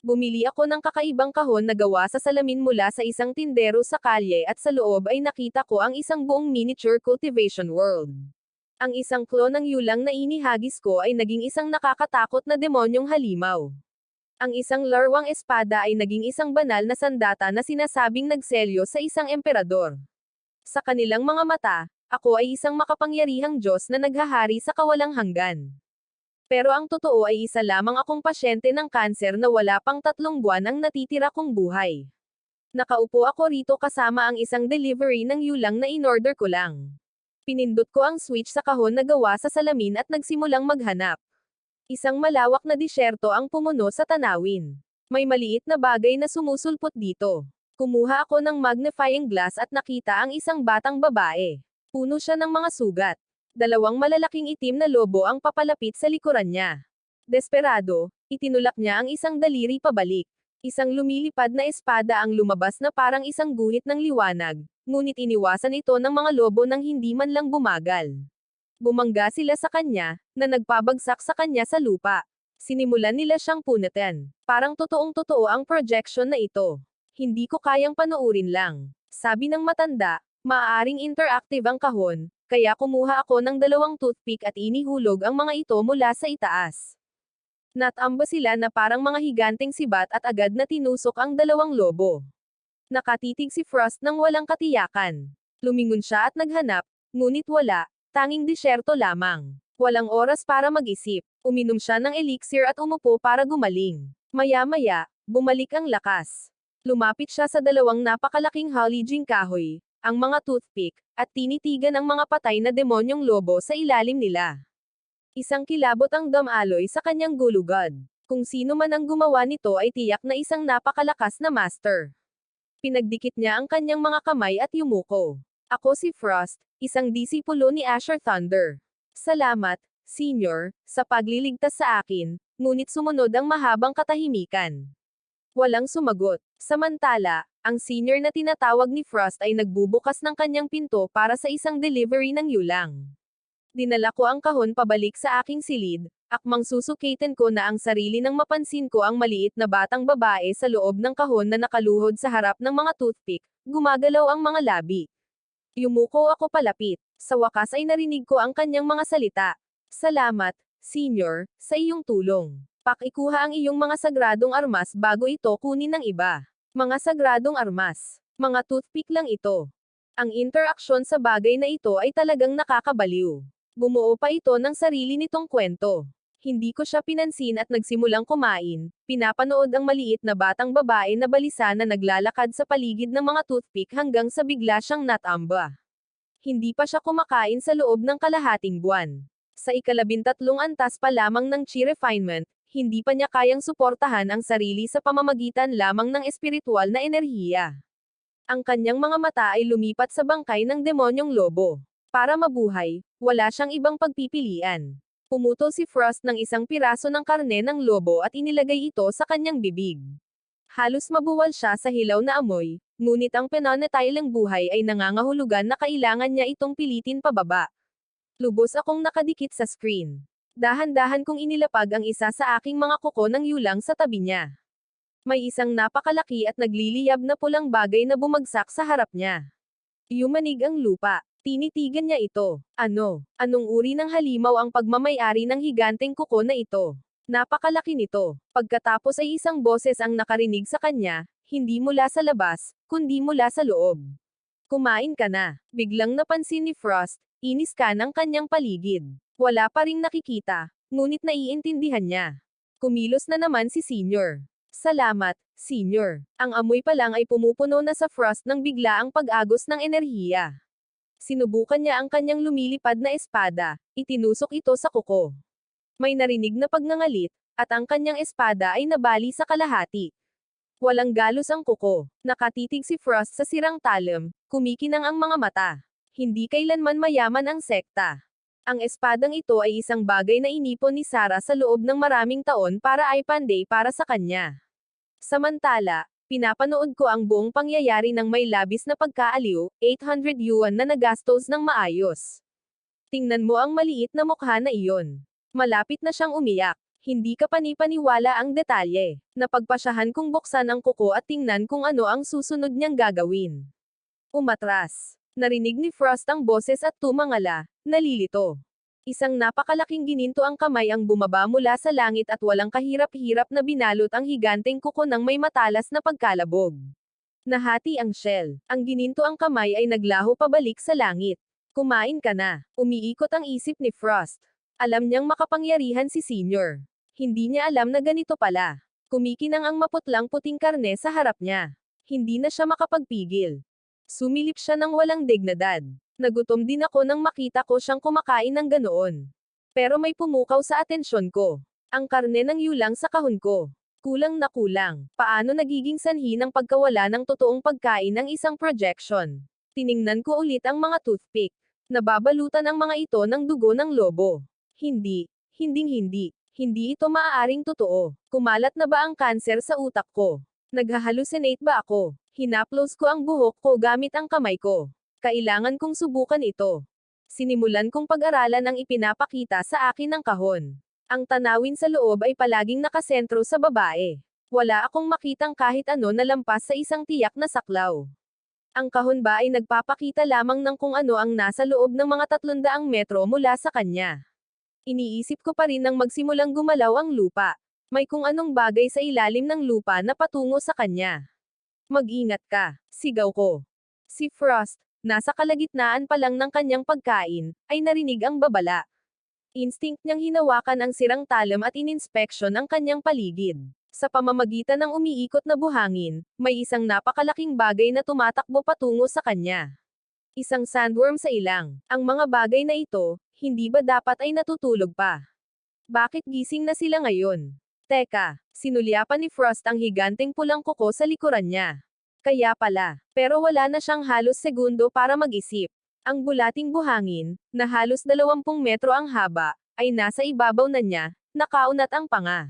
Bumili ako ng kakaibang kahon na gawa sa salamin mula sa isang tindero sa kalye at sa loob ay nakita ko ang isang buong miniature cultivation world. Ang isang klon ng yulang na inihagis ko ay naging isang nakakatakot na demonyong halimaw. Ang isang larwang espada ay naging isang banal na sandata na sinasabing nagselyo sa isang emperador. Sa kanilang mga mata, ako ay isang makapangyarihang Diyos na naghahari sa kawalang hanggan. Pero ang totoo ay isa lamang akong pasyente ng kanser na wala pang 3 buwan ang natitira kong buhay. Nakaupo ako rito kasama ang isang delivery ng yulang na in-order ko lang. Pinindot ko ang switch sa kahon na gawa sa salamin at nagsimulang maghanap. Isang malawak na disyerto ang pumuno sa tanawin. May maliit na bagay na sumusulpot dito. Kumuha ako ng magnifying glass at nakita ang isang batang babae. Puno siya ng mga sugat. 2 malalaking itim na lobo ang papalapit sa likuran niya. Desperado, itinulak niya ang isang daliri pabalik. Isang lumilipad na espada ang lumabas na parang isang guhit ng liwanag, ngunit iniwasan ito ng mga lobo nang hindi man lang bumagal. Bumangga sila sa kanya, na nagpabagsak sa kanya sa lupa. Sinimulan nila siyang punatan. Parang totoong-totoo ang projection na ito. Hindi ko kayang panoorin lang. Sabi ng matanda, maaaring interactive ang kahon, kaya kumuha ako ng 2 toothpick at inihulog ang mga ito mula sa itaas. Natamba sila na parang mga higanteng sibat at agad na tinusok ang 2 lobo. Nakatitig si Frost nang walang katiyakan. Lumingon siya at naghanap, ngunit wala, tanging disyerto lamang. Walang oras para mag-isip. Uminom siya ng elixir at umupo para gumaling. Maya-maya, bumalik ang lakas. Lumapit siya sa 2 napakalaking halijing kahoy, ang mga toothpick, at tinitigan ang mga patay na demonyong lobo sa ilalim nila. Isang kilabot ang damaloy sa kanyang gulugod. Kung sino man ang gumawa nito ay tiyak na isang napakalakas na master. Pinagdikit niya ang kanyang mga kamay at yumuko. Ako si Frost, isang disipulo ni Asher Thunder. Salamat, Senior, sa pagliligtas sa akin, ngunit sumunod ang mahabang katahimikan. Walang sumagot. Samantala, ang senior na tinatawag ni Frost ay nagbubukas ng kanyang pinto para sa isang delivery ng yulang. Dinala ko ang kahon pabalik sa aking silid, akmang susukitin ko na ang sarili nang mapansin ko ang maliit na batang babae sa loob ng kahon na nakaluhod sa harap ng mga toothpick, gumagalaw ang mga labi. Yumuko ako palapit. Sa wakas ay narinig ko ang kanyang mga salita. Salamat, Senior, sa iyong tulong. Pakikuha ang iyong mga sagradong armas bago ito kunin ng iba. Mga sagradong armas. Mga toothpick lang ito. Ang interaksyon sa bagay na ito ay talagang nakakabaliw. Bumuo pa ito ng sarili nitong kwento. Hindi ko siya pinansin at nagsimulang kumain, pinapanood ang maliit na batang babae na balisa na naglalakad sa paligid ng mga toothpick hanggang sa bigla siyang natamba. Hindi pa siya kumakain sa loob ng kalahating buwan. Sa ika-13 antas pa lamang ng chi refinement, hindi pa niya kayang suportahan ang sarili sa pamamagitan lamang ng espiritual na enerhiya. Ang kanyang mga mata ay lumipat sa bangkay ng demonyong lobo. Para mabuhay, wala siyang ibang pagpipilian. Pumutol si Frost ng isang piraso ng karne ng lobo at inilagay ito sa kanyang bibig. Halos mabuwal siya sa hilaw na amoy, ngunit ang penanetailang buhay ay nangangahulugan na kailangan niya itong pilitin pababa. Lubos akong nakadikit sa screen. Dahan-dahan kong inilapag ang isa sa aking mga kuko ng yulang sa tabi niya. May isang napakalaki at nagliliyab na pulang bagay na bumagsak sa harap niya. Yumanig ang lupa. Tinitigan niya ito. Ano? Anong uri ng halimaw ang pagmamayari ng higanteng kuko na ito? Napakalaki nito. Pagkatapos ay isang boses ang nakarinig sa kanya, hindi mula sa labas, kundi mula sa loob. Kumain ka na. Biglang napansin ni Frost, inis ka ng kanyang paligid. Wala pa ring nakikita, ngunit naiintindihan niya. Kumilos na naman si Senior. Salamat, Senior. Ang amoy pa lang ay pumupuno na sa Frost ng bigla ang pag-agos ng enerhiya. Sinubukan niya ang kanyang lumilipad na espada, itinusok ito sa kuko. May narinig na pagngangalit, at ang kanyang espada ay nabali sa kalahati. Walang galos ang kuko. Nakatitig si Frost sa sirang talim, kumikinang ang mga mata. Hindi kailanman mayaman ang sekta. Ang espadang ito ay isang bagay na inipon ni Sarah sa loob ng maraming taon para ay panday para sa kanya. Samantala, pinapanood ko ang buong pangyayari ng may labis na pagkaaliw, 800 yuan na nagastos ng maayos. Tingnan mo ang maliit na mukha na iyon. Malapit na siyang umiyak. Hindi ka panipaniwala ang detalye. Napagpasyahan kong buksan ang kuko at tingnan kung ano ang susunod niyang gagawin. Umatras. Narinig ni Frost ang boses at tumangala, nalilito. Isang napakalaking gininto ang kamay ang bumaba mula sa langit at walang kahirap-hirap na binalot ang higanteng kuko ng may matalas na pagkalabog. Nahati ang shell. Ang gininto ang kamay ay naglaho pabalik sa langit. Kumain ka na. Umiikot ang isip ni Frost. Alam niyang makapangyarihan si Senior. Hindi niya alam na ganito pala. Kumikinang ang maputlang puting karne sa harap niya. Hindi na siya makapagpigil. Sumilip siya ng walang dignidad. Nagutom din ako nang makita ko siyang kumakain ng ganoon. Pero may pumukaw sa atensyon ko. Ang karne ng yulang sa kahon ko. Kulang na kulang. Paano nagiging sanhi ng pagkawala ng totoong pagkain ng isang projection? Tiningnan ko ulit ang mga toothpick. Nababalutan ang mga ito ng dugo ng lobo. Hindi. Hinding-hindi. Hindi ito maaaring totoo. Kumalat na ba ang kanser sa utak ko? Naghahalusinate ba ako? Hinaplos ko ang buhok ko gamit ang kamay ko. Kailangan kong subukan ito. Sinimulan kong pag-aralan ang ipinapakita sa akin ng kahon. Ang tanawin sa loob ay palaging nakasentro sa babae. Wala akong makitang kahit ano na lampas sa isang tiyak na saklaw. Ang kahon ba ay nagpapakita lamang ng kung ano ang nasa loob ng mga 300 metro mula sa kanya. Iniisip ko pa rin nang magsimulang gumalaw ang lupa. May kung anong bagay sa ilalim ng lupa na patungo sa kanya. Mag-ingat ka, sigaw ko. Si Frost, nasa kalagitnaan pa lang ng kanyang pagkain, ay narinig ang babala. Instinct niyang hinawakan ang sirang talam at ininspeksyon ang kanyang paligid. Sa pamamagitan ng umiikot na buhangin, may isang napakalaking bagay na tumatakbo patungo sa kanya. Isang sandworm sa ilang. Ang mga bagay na ito, hindi ba dapat ay natutulog pa? Bakit gising na sila ngayon? Teka, sinulyapan ni Frost ang higanteng pulang kuko sa likuran niya. Kaya pala, pero wala na siyang halos segundo para mag-isip. Ang bulating buhangin, na halos 20 metro ang haba, ay nasa ibabaw na niya, nakaunat ang panga.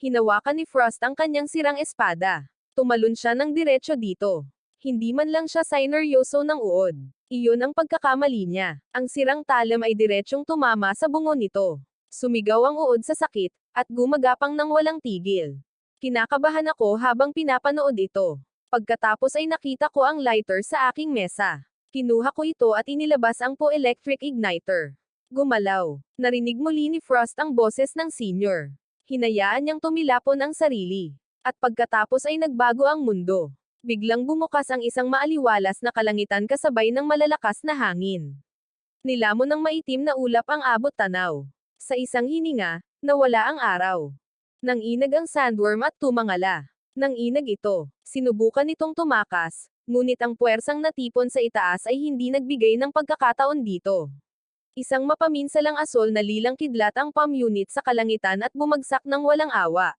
Hinawakan ni Frost ang kanyang sirang espada. Tumalon siya ng diretso dito. Hindi man lang siya sineryoso ng uod. Iyon ang pagkakamali niya. Ang sirang talam ay diretsyong tumama sa bungo nito. Sumigaw ang uod sa sakit, at gumagapang ng walang tigil. Kinakabahan ako habang pinapanood ito. Pagkatapos ay nakita ko ang lighter sa aking mesa. Kinuha ko ito at inilabas ang po-electric igniter. Gumalaw. Narinig muli ni Frost ang boses ng Senior. Hinayaan niyang tumilapon ang sarili. At pagkatapos ay nagbago ang mundo. Biglang bumukas ang isang maaliwalas na kalangitan kasabay ng malalakas na hangin. Nilamon ng maitim na ulap ang abot tanaw. Sa isang hininga, nawala ang araw. Nanginag ang sandworm at tumangala. Nanginag ito. Sinubukan itong tumakas, ngunit ang puwersang natipon sa itaas ay hindi nagbigay ng pagkakataon dito. Isang mapaminsalang asol na lilang kidlat ang palm unit sa kalangitan at bumagsak ng walang awa.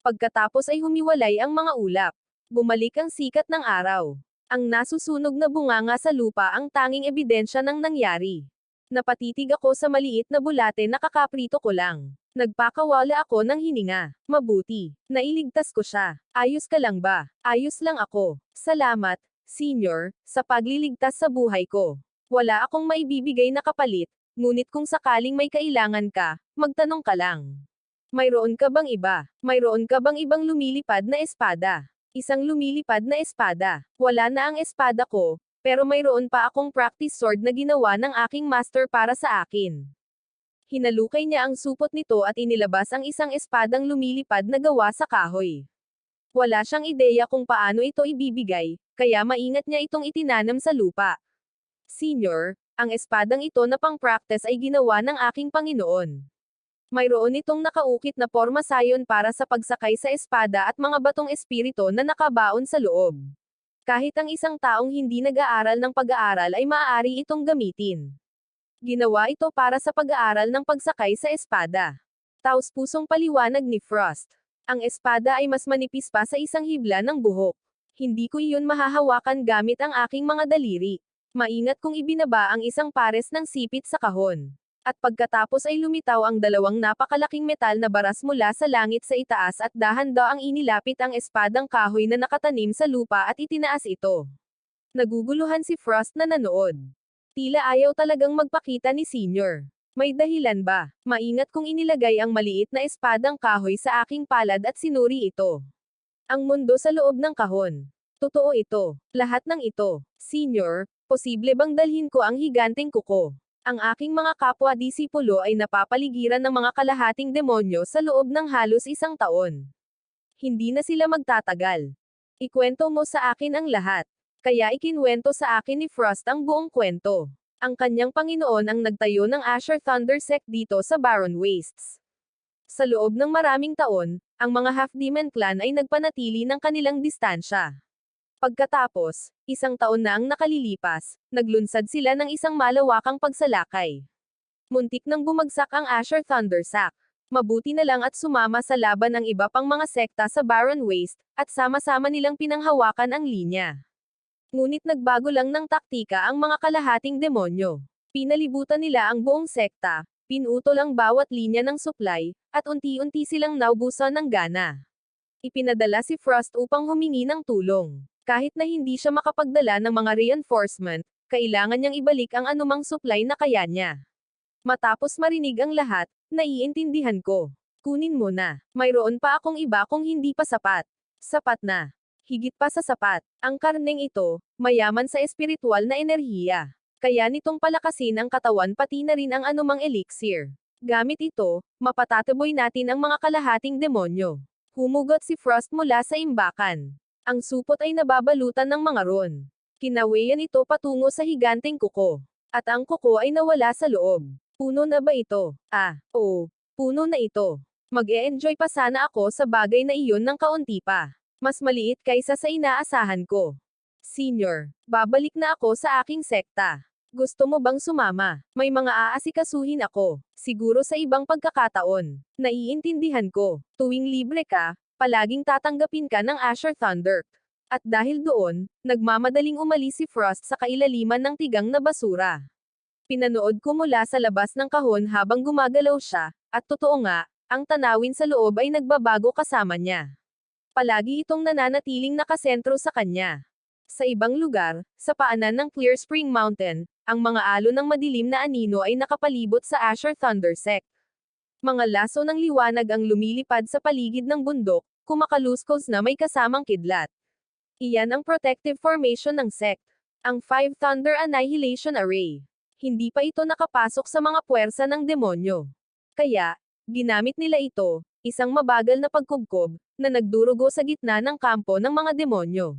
Pagkatapos ay humiwalay ang mga ulap. Bumalik ang sikat ng araw. Ang nasusunog na bunganga sa lupa ang tanging ebidensya ng nangyari. Napatitig ako sa maliit na bulate na kakaprito ko lang. Nagpakawala ako ng hininga. Mabuti. Nailigtas ko siya. Ayos ka lang ba? Ayos lang ako. Salamat, Senior, sa pagliligtas sa buhay ko. Wala akong maibibigay na kapalit, ngunit kung sakaling may kailangan ka, magtanong ka lang. Mayroon ka bang iba? Mayroon ka bang ibang lumilipad na espada? Isang lumilipad na espada. Wala na ang espada ko, pero mayroon pa akong practice sword na ginawa ng aking master para sa akin. Hinalukay niya ang supot nito at inilabas ang isang espadang lumilipad na gawa sa kahoy. Wala siyang ideya kung paano ito ibibigay, kaya maingat niya itong itinanam sa lupa. Senior, ang espadang ito na pang-practice ay ginawa ng aking Panginoon. Mayroon itong nakaukit na porma sayon para sa pagsakay sa espada at mga batong espirito na nakabaon sa loob. Kahit ang isang taong hindi nag-aaral ng pag-aaral ay maaari itong gamitin. Ginawa ito para sa pag-aaral ng pagsakay sa espada. Taos-pusong paliwanag ni Frost. Ang espada ay mas manipis pa sa isang hibla ng buhok. Hindi ko iyon mahahawakan gamit ang aking mga daliri. Maingat kong ibinaba ang isang pares ng sipit sa kahon. At pagkatapos ay lumitaw ang dalawang napakalaking metal na baras mula sa langit sa itaas at dahan-daang inilapit ang espadang kahoy na nakatanim sa lupa at itinaas ito. Naguguluhan si Frost na nanood. Tila ayaw talagang magpakita ni Senior. May dahilan ba? Maingat kong inilagay ang maliit na espadang kahoy sa aking palad at sinuri ito. Ang mundo sa loob ng kahon. Totoo ito. Lahat ng ito. Senior, posible bang dalhin ko ang higanteng kuko? Ang aking mga kapwa-disipulo ay napapaligiran ng mga kalahating demonyo sa loob ng halos 1 taon. Hindi na sila magtatagal. Ikwento mo sa akin ang lahat. Kaya ikinwento sa akin ni Frost ang buong kwento. Ang kanyang Panginoon ang nagtayo ng Asher Thunder Sect dito sa Barren Wastes. Sa loob ng maraming taon, ang mga Half-Demon Clan ay nagpanatili ng kanilang distansya. Pagkatapos, 1 taon na ang nakalilipas, naglunsad sila ng isang malawakang pagsalakay. Muntik nang bumagsak ang Asher Thundersack. Mabuti na lang at sumama sa laban ang iba pang mga sekta sa Barren Waste, at sama-sama nilang pinanghawakan ang linya. Ngunit nagbago lang ng taktika ang mga kalahating demonyo. Pinalibutan nila ang buong sekta, pinutol ang bawat linya ng supply, at unti-unti silang naubusan ng gana. Ipinadala si Frost upang humingi ng tulong. Kahit na hindi siya makapagdala ng mga reinforcement, kailangan niyang ibalik ang anumang supply na kaya niya. Matapos marinig ang lahat, naiintindihan ko. Kunin mo na. Mayroon pa akong iba kung hindi pa sapat. Sapat na. Higit pa sa sapat. Ang karneng ito, mayaman sa espiritual na enerhiya. Kaya nitong palakasin ang katawan pati na rin ang anumang elixir. Gamit ito, mapatataboy natin ang mga kalahating demonyo. Humugot si Frost mula sa imbakan. Ang supot ay nababalutan ng mga ron. Kinawayan ito patungo sa higanteng kuko. At ang kuko ay nawala sa loob. Puno na ba ito? Oo. Puno na ito. Mag-e-enjoy pa sana ako sa bagay na iyon ng kaunti pa. Mas maliit kaysa sa inaasahan ko. Senior, babalik na ako sa aking sekta. Gusto mo bang sumama? May mga aasikasuhin ako. Siguro sa ibang pagkakataon. Naiintindihan ko. Tuwing libre ka, palaging tatanggapin ka ng Asher Thunder. At dahil doon, nagmamadaling umalis si Frost sa kailaliman ng tigang na basura. Pinanood ko mula sa labas ng kahon habang gumagalaw siya, at totoo nga, ang tanawin sa loob ay nagbabago kasama niya. Palagi itong nananatiling nakasentro sa kanya. Sa ibang lugar, sa paanan ng Clear Spring Mountain, ang mga alon ng madilim na anino ay nakapalibot sa Asher Thunder Sect. Mga laso ng liwanag ang lumilipad sa paligid ng bundok, kumakaluskos na may kasamang kidlat. Iyan ang protective formation ng sect. Ang 5 Thunder Annihilation Array. Hindi pa ito nakapasok sa mga puwersa ng demonyo. Kaya, ginamit nila ito, isang mabagal na pagkubkob, na nagdurugo sa gitna ng kampo ng mga demonyo.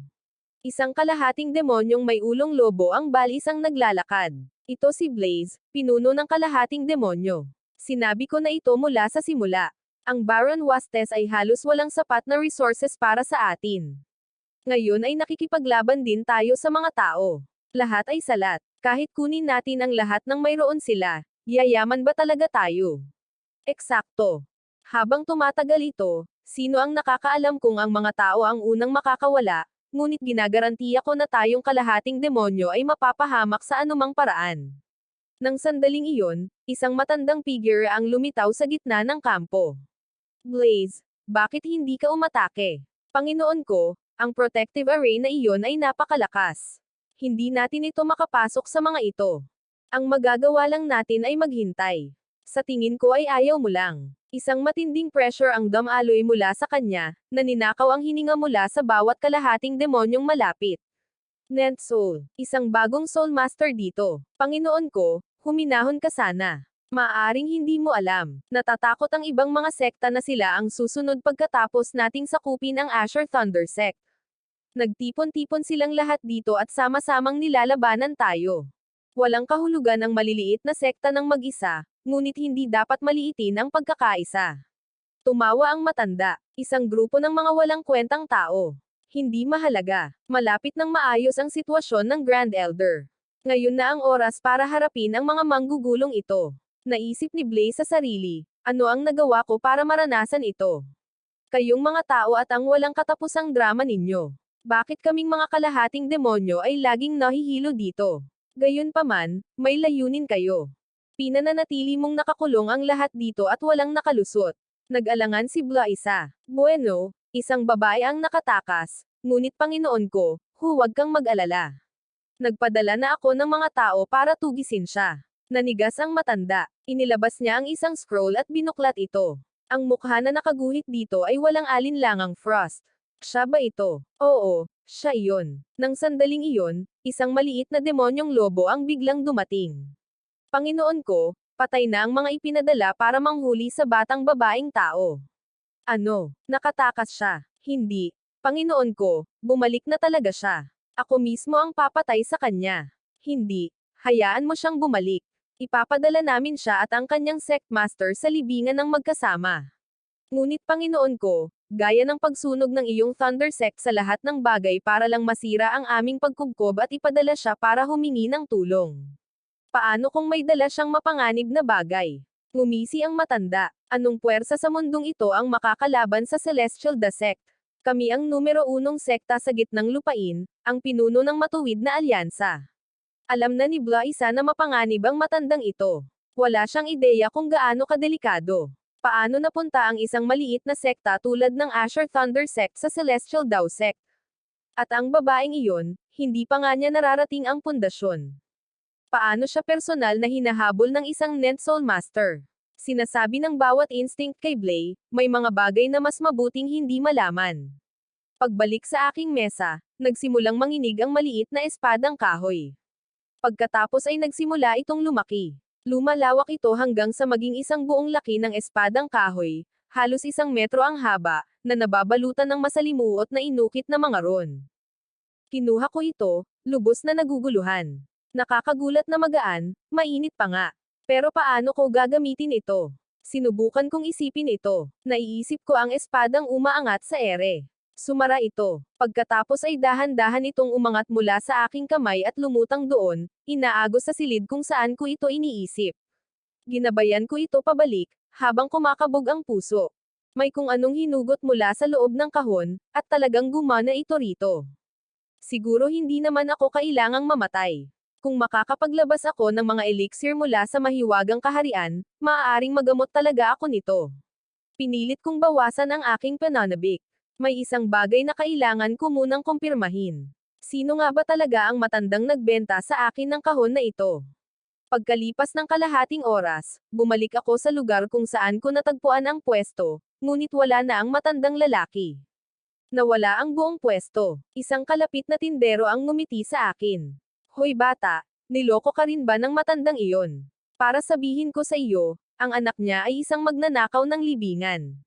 Isang kalahating demonyong may ulong lobo ang balis ang naglalakad. Ito si Blaze, pinuno ng kalahating demonyo. Sinabi ko na ito mula sa simula. Ang Barren Wastes ay halos walang sapat na resources para sa atin. Ngayon ay nakikipaglaban din tayo sa mga tao. Lahat ay salat. Kahit kunin natin ang lahat ng mayroon sila, yayaman ba talaga tayo? Eksakto. Habang tumatagal ito, sino ang nakakaalam kung ang mga tao ang unang makakawala, ngunit ginagarantiya ko na tayong kalahating demonyo ay mapapahamak sa anumang paraan. Nang sandaling iyon, isang matandang figure ang lumitaw sa gitna ng kampo. Blaze, bakit hindi ka umatake? Panginoon ko, ang protective array na iyon ay napakalakas. Hindi natin ito makapasok sa mga ito. Ang magagawa lang natin ay maghintay. Sa tingin ko ay ayaw mo lang. Isang matinding pressure ang dumaloy mula sa kanya, na ninakaw ang hininga mula sa bawat kalahating demonyong malapit. Nent Soul, isang bagong Soul Master dito. Panginoon ko, huminahon ka sana. Maaaring hindi mo alam, natatakot ang ibang mga sekta na sila ang susunod pagkatapos nating sakupin ang Asher Thunder Sect. Nagtipon-tipon silang lahat dito at sama-samang nilalabanan tayo. Walang kahulugan ang maliliit na sekta ng mag-isa, ngunit hindi dapat maliitin ang pagkakaisa. Tumawa ang matanda, isang grupo ng mga walang kwentang tao. Hindi mahalaga, malapit ng maayos ang sitwasyon ng Grand Elder. Ngayon na ang oras para harapin ang mga manggugulong ito. Naisip ni Blaze sa sarili, ano ang nagawa ko para maranasan ito? Kayong mga tao at ang walang katapusang drama ninyo. Bakit kaming mga kalahating demonyo ay laging nahihilo dito? Gayunpaman, may layunin kayo. Pinananatili mong nakakulong ang lahat dito at walang nakalusot. Nag-alangan si Blaisa. Bueno, isang babae ang nakatakas, ngunit Panginoon ko, huwag kang mag-alala. Nagpadala na ako ng mga tao para tugisin siya. Nanigas ang matanda. Inilabas niya ang isang scroll at binuklat ito. Ang mukha na nakaguhit dito ay walang alinlangang frost. Siya ba ito? Oo, siya iyon. Nang sandaling iyon, isang maliit na demonyong lobo ang biglang dumating. Panginoon ko, patay na ang mga ipinadala para manghuli sa batang babaeng tao. Ano? Nakatakas siya. Hindi. Panginoon ko, bumalik na talaga siya. Ako mismo ang papatay sa kanya. Hindi. Hayaan mo siyang bumalik. Ipapadala namin siya at ang kanyang sect master sa libingan ng magkasama. Ngunit Panginoon ko, gaya ng pagsunog ng iyong thunder sect sa lahat ng bagay para lang masira ang aming pagkubkob at ipadala siya para humingi ng tulong. Paano kung may dala siyang mapanganib na bagay? Ngumisi ang matanda. Anong puwersa sa mundong ito ang makakalaban sa Celestial Da Sect? Kami ang numero 1 sekta sa gitnang lupain, ang pinuno ng matuwid na alyansa. Alam na ni Blaisa na mapanganib ang matandang ito. Wala siyang ideya kung gaano kadelikado. Paano napunta ang isang maliit na sekta tulad ng Asher Thunder Sect sa Celestial Dao Sect? At ang babaeng iyon, hindi pa nga niya nararating ang pundasyon. Paano siya personal na hinahabol ng isang Nent Soul Master? Sinasabi ng bawat instinct kay Blay, may mga bagay na mas mabuting hindi malaman. Pagbalik sa aking mesa, nagsimulang manginig ang maliit na espadang kahoy. Pagkatapos ay nagsimula itong lumaki. Lumalawak ito hanggang sa maging isang buong laki ng espadang kahoy, halos 1 metro ang haba, na nababalutan ng masalimuot na inukit na mga ron. Kinuha ko ito, lubos na naguguluhan. Nakakagulat na magaan, mainit pa nga. Pero paano ko gagamitin ito? Sinubukan kong isipin ito. Naiisip ko ang espadang umaangat sa ere. Sumara ito. Pagkatapos ay dahan-dahan itong umangat mula sa aking kamay at lumutang doon, inaagos sa silid kung saan ko ito iniisip. Ginabayan ko ito pabalik, habang kumakabog ang puso. May kung anong hinugot mula sa loob ng kahon, at talagang gumana ito rito. Siguro hindi naman ako kailangang mamatay. Kung makakapaglabas ako ng mga elixir mula sa mahiwagang kaharian, maaaring magamot talaga ako nito. Pinilit kong bawasan ang aking pananabik. May isang bagay na kailangan ko munang kumpirmahin. Sino nga ba talaga ang matandang nagbenta sa akin ng kahon na ito? Pagkalipas ng kalahating oras, bumalik ako sa lugar kung saan ko natagpuan ang pwesto, ngunit wala na ang matandang lalaki. Nawala ang buong pwesto. Isang kalapit na tindero ang ngumiti sa akin. Hoy bata, niloko ka rin ba ng matandang iyon? Para sabihin ko sa iyo, ang anak niya ay isang magnanakaw ng libingan.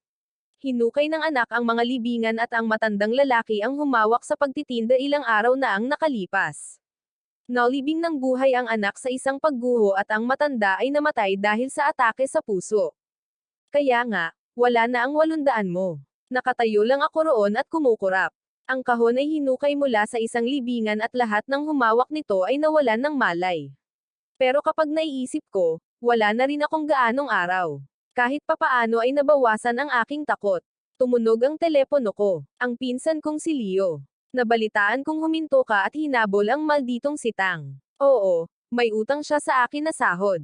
Hinukay ng anak ang mga libingan at ang matandang lalaki ang humawak sa pagtitinda ilang araw na ang nakalipas. Nalibing ng buhay ang anak sa isang pagguho at ang matanda ay namatay dahil sa atake sa puso. Kaya nga, wala na ang 800 mo. Nakatayo lang ako roon at kumukurap. Ang kahon ay hinukay mula sa isang libingan at lahat ng humawak nito ay nawalan ng malay. Pero kapag naiisip ko, wala na rin akong gaanong araw. Kahit papaano ay nabawasan ang aking takot. Tumunog ang telepono ko. Ang pinsan kong si Leo. Nabalitaan kong huminto ka at hinabol ang malditong sitang. Oo, may utang siya sa akin na sahod.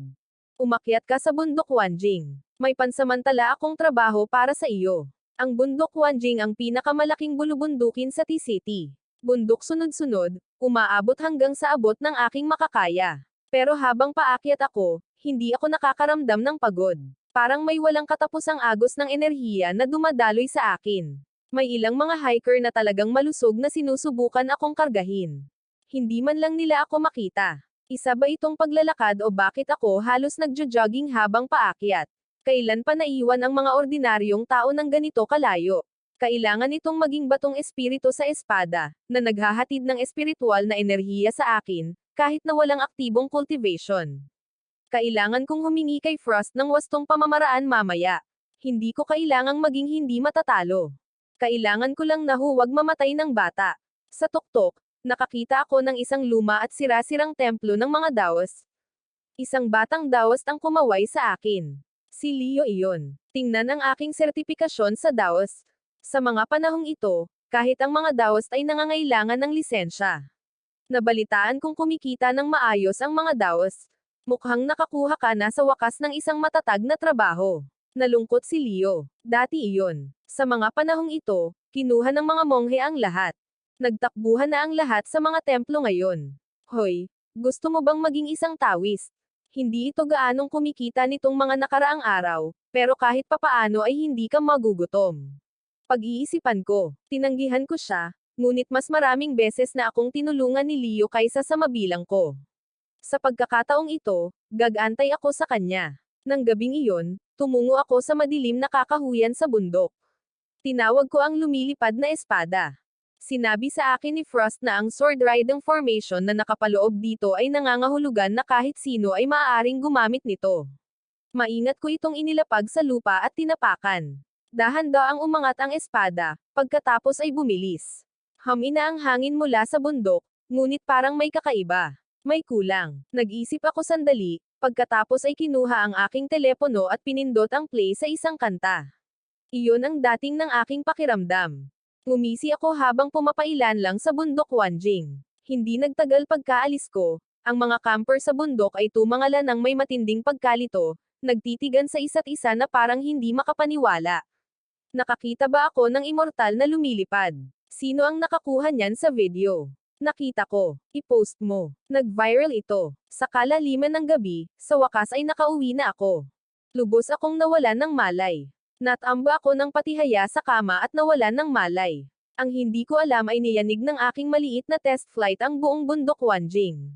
Umakyat ka sa bundok Wanjing. May pansamantala akong trabaho para sa iyo. Ang bundok Wanjing ang pinakamalaking bulubundukin sa T-City. Bundok sunod-sunod, umaabot hanggang sa abot ng aking makakaya. Pero habang paakyat ako, hindi ako nakakaramdam ng pagod. Parang may walang katapusang agos ng enerhiya na dumadaloy sa akin. May ilang mga hiker na talagang malusog na sinusubukan akong kargahin. Hindi man lang nila ako makita. Isa ba itong paglalakad o bakit ako halos nagjo-jogging habang paakyat? Kailan pa naiwan ang mga ordinaryong tao ng ganito kalayo? Kailangan itong maging batong espiritu sa espada, na naghahatid ng espiritual na enerhiya sa akin, kahit na walang aktibong cultivation. Kailangan kong humingi kay Frost ng wastong pamamaraan mamaya. Hindi ko kailangang maging hindi matatalo. Kailangan ko lang na huwag mamatay ng bata. Sa tuktok, nakakita ako ng isang luma at sira-sirang templo ng mga Daos. Isang batang Daos ang kumaway sa akin. Si Leo iyon. Tingnan ang aking sertipikasyon sa Daos. Sa mga panahong ito, kahit ang mga Daos ay nangangailangan ng lisensya. Nabalitaan kong kumikita ng maayos ang mga Daos. Mukhang nakakuha ka na sa wakas ng isang matatag na trabaho. Nalungkot si Leo. Dati iyon. Sa mga panahong ito, kinuha ng mga monghe ang lahat. Nagtakbuhan na ang lahat sa mga templo ngayon. Hoy, gusto mo bang maging isang Taoist? Hindi ito gaanong kumikita nitong mga nakaraang araw, pero kahit papaano ay hindi ka magugutom. Pag-iisipan ko, tinanggihan ko siya, ngunit mas maraming beses na akong tinulungan ni Leo kaysa sa mabilang ko. Sa pagkakataong ito, gagantay ako sa kanya. Nang gabing iyon, tumungo ako sa madilim na kakahuyan sa bundok. Tinawag ko ang lumilipad na espada. Sinabi sa akin ni Frost na ang sword riding formation na nakapaloob dito ay nangangahulugan na kahit sino ay maaaring gumamit nito. Maingat ko itong inilapag sa lupa at tinapakan. Dahan-daang umangat ang espada, pagkatapos ay bumilis. Hamina ang hangin mula sa bundok, ngunit parang may kakaiba. May kulang. Nag-isip ako sandali, pagkatapos ay kinuha ang aking telepono at pinindot ang play sa isang kanta. Iyon ang dating ng aking pakiramdam. Ngumisi ako habang pumapailan lang sa bundok Wanjing. Hindi nagtagal pagkaalis ko, ang mga camper sa bundok ay tumangalan ng may matinding pagkalito, nagtitigan sa isa't isa na parang hindi makapaniwala. Nakakita ba ako ng immortal na lumilipad? Sino ang nakakuha niyan sa video? Nakita ko. I-post mo. Nag-viral ito. Sa kalaliman ng gabi, sa wakas ay nakauwi na ako. Lubos akong nawalan ng malay. Natamba ako ng patihaya sa kama at nawalan ng malay. Ang hindi ko alam ay niyanig ng aking maliit na test flight ang buong bundok Wanjing.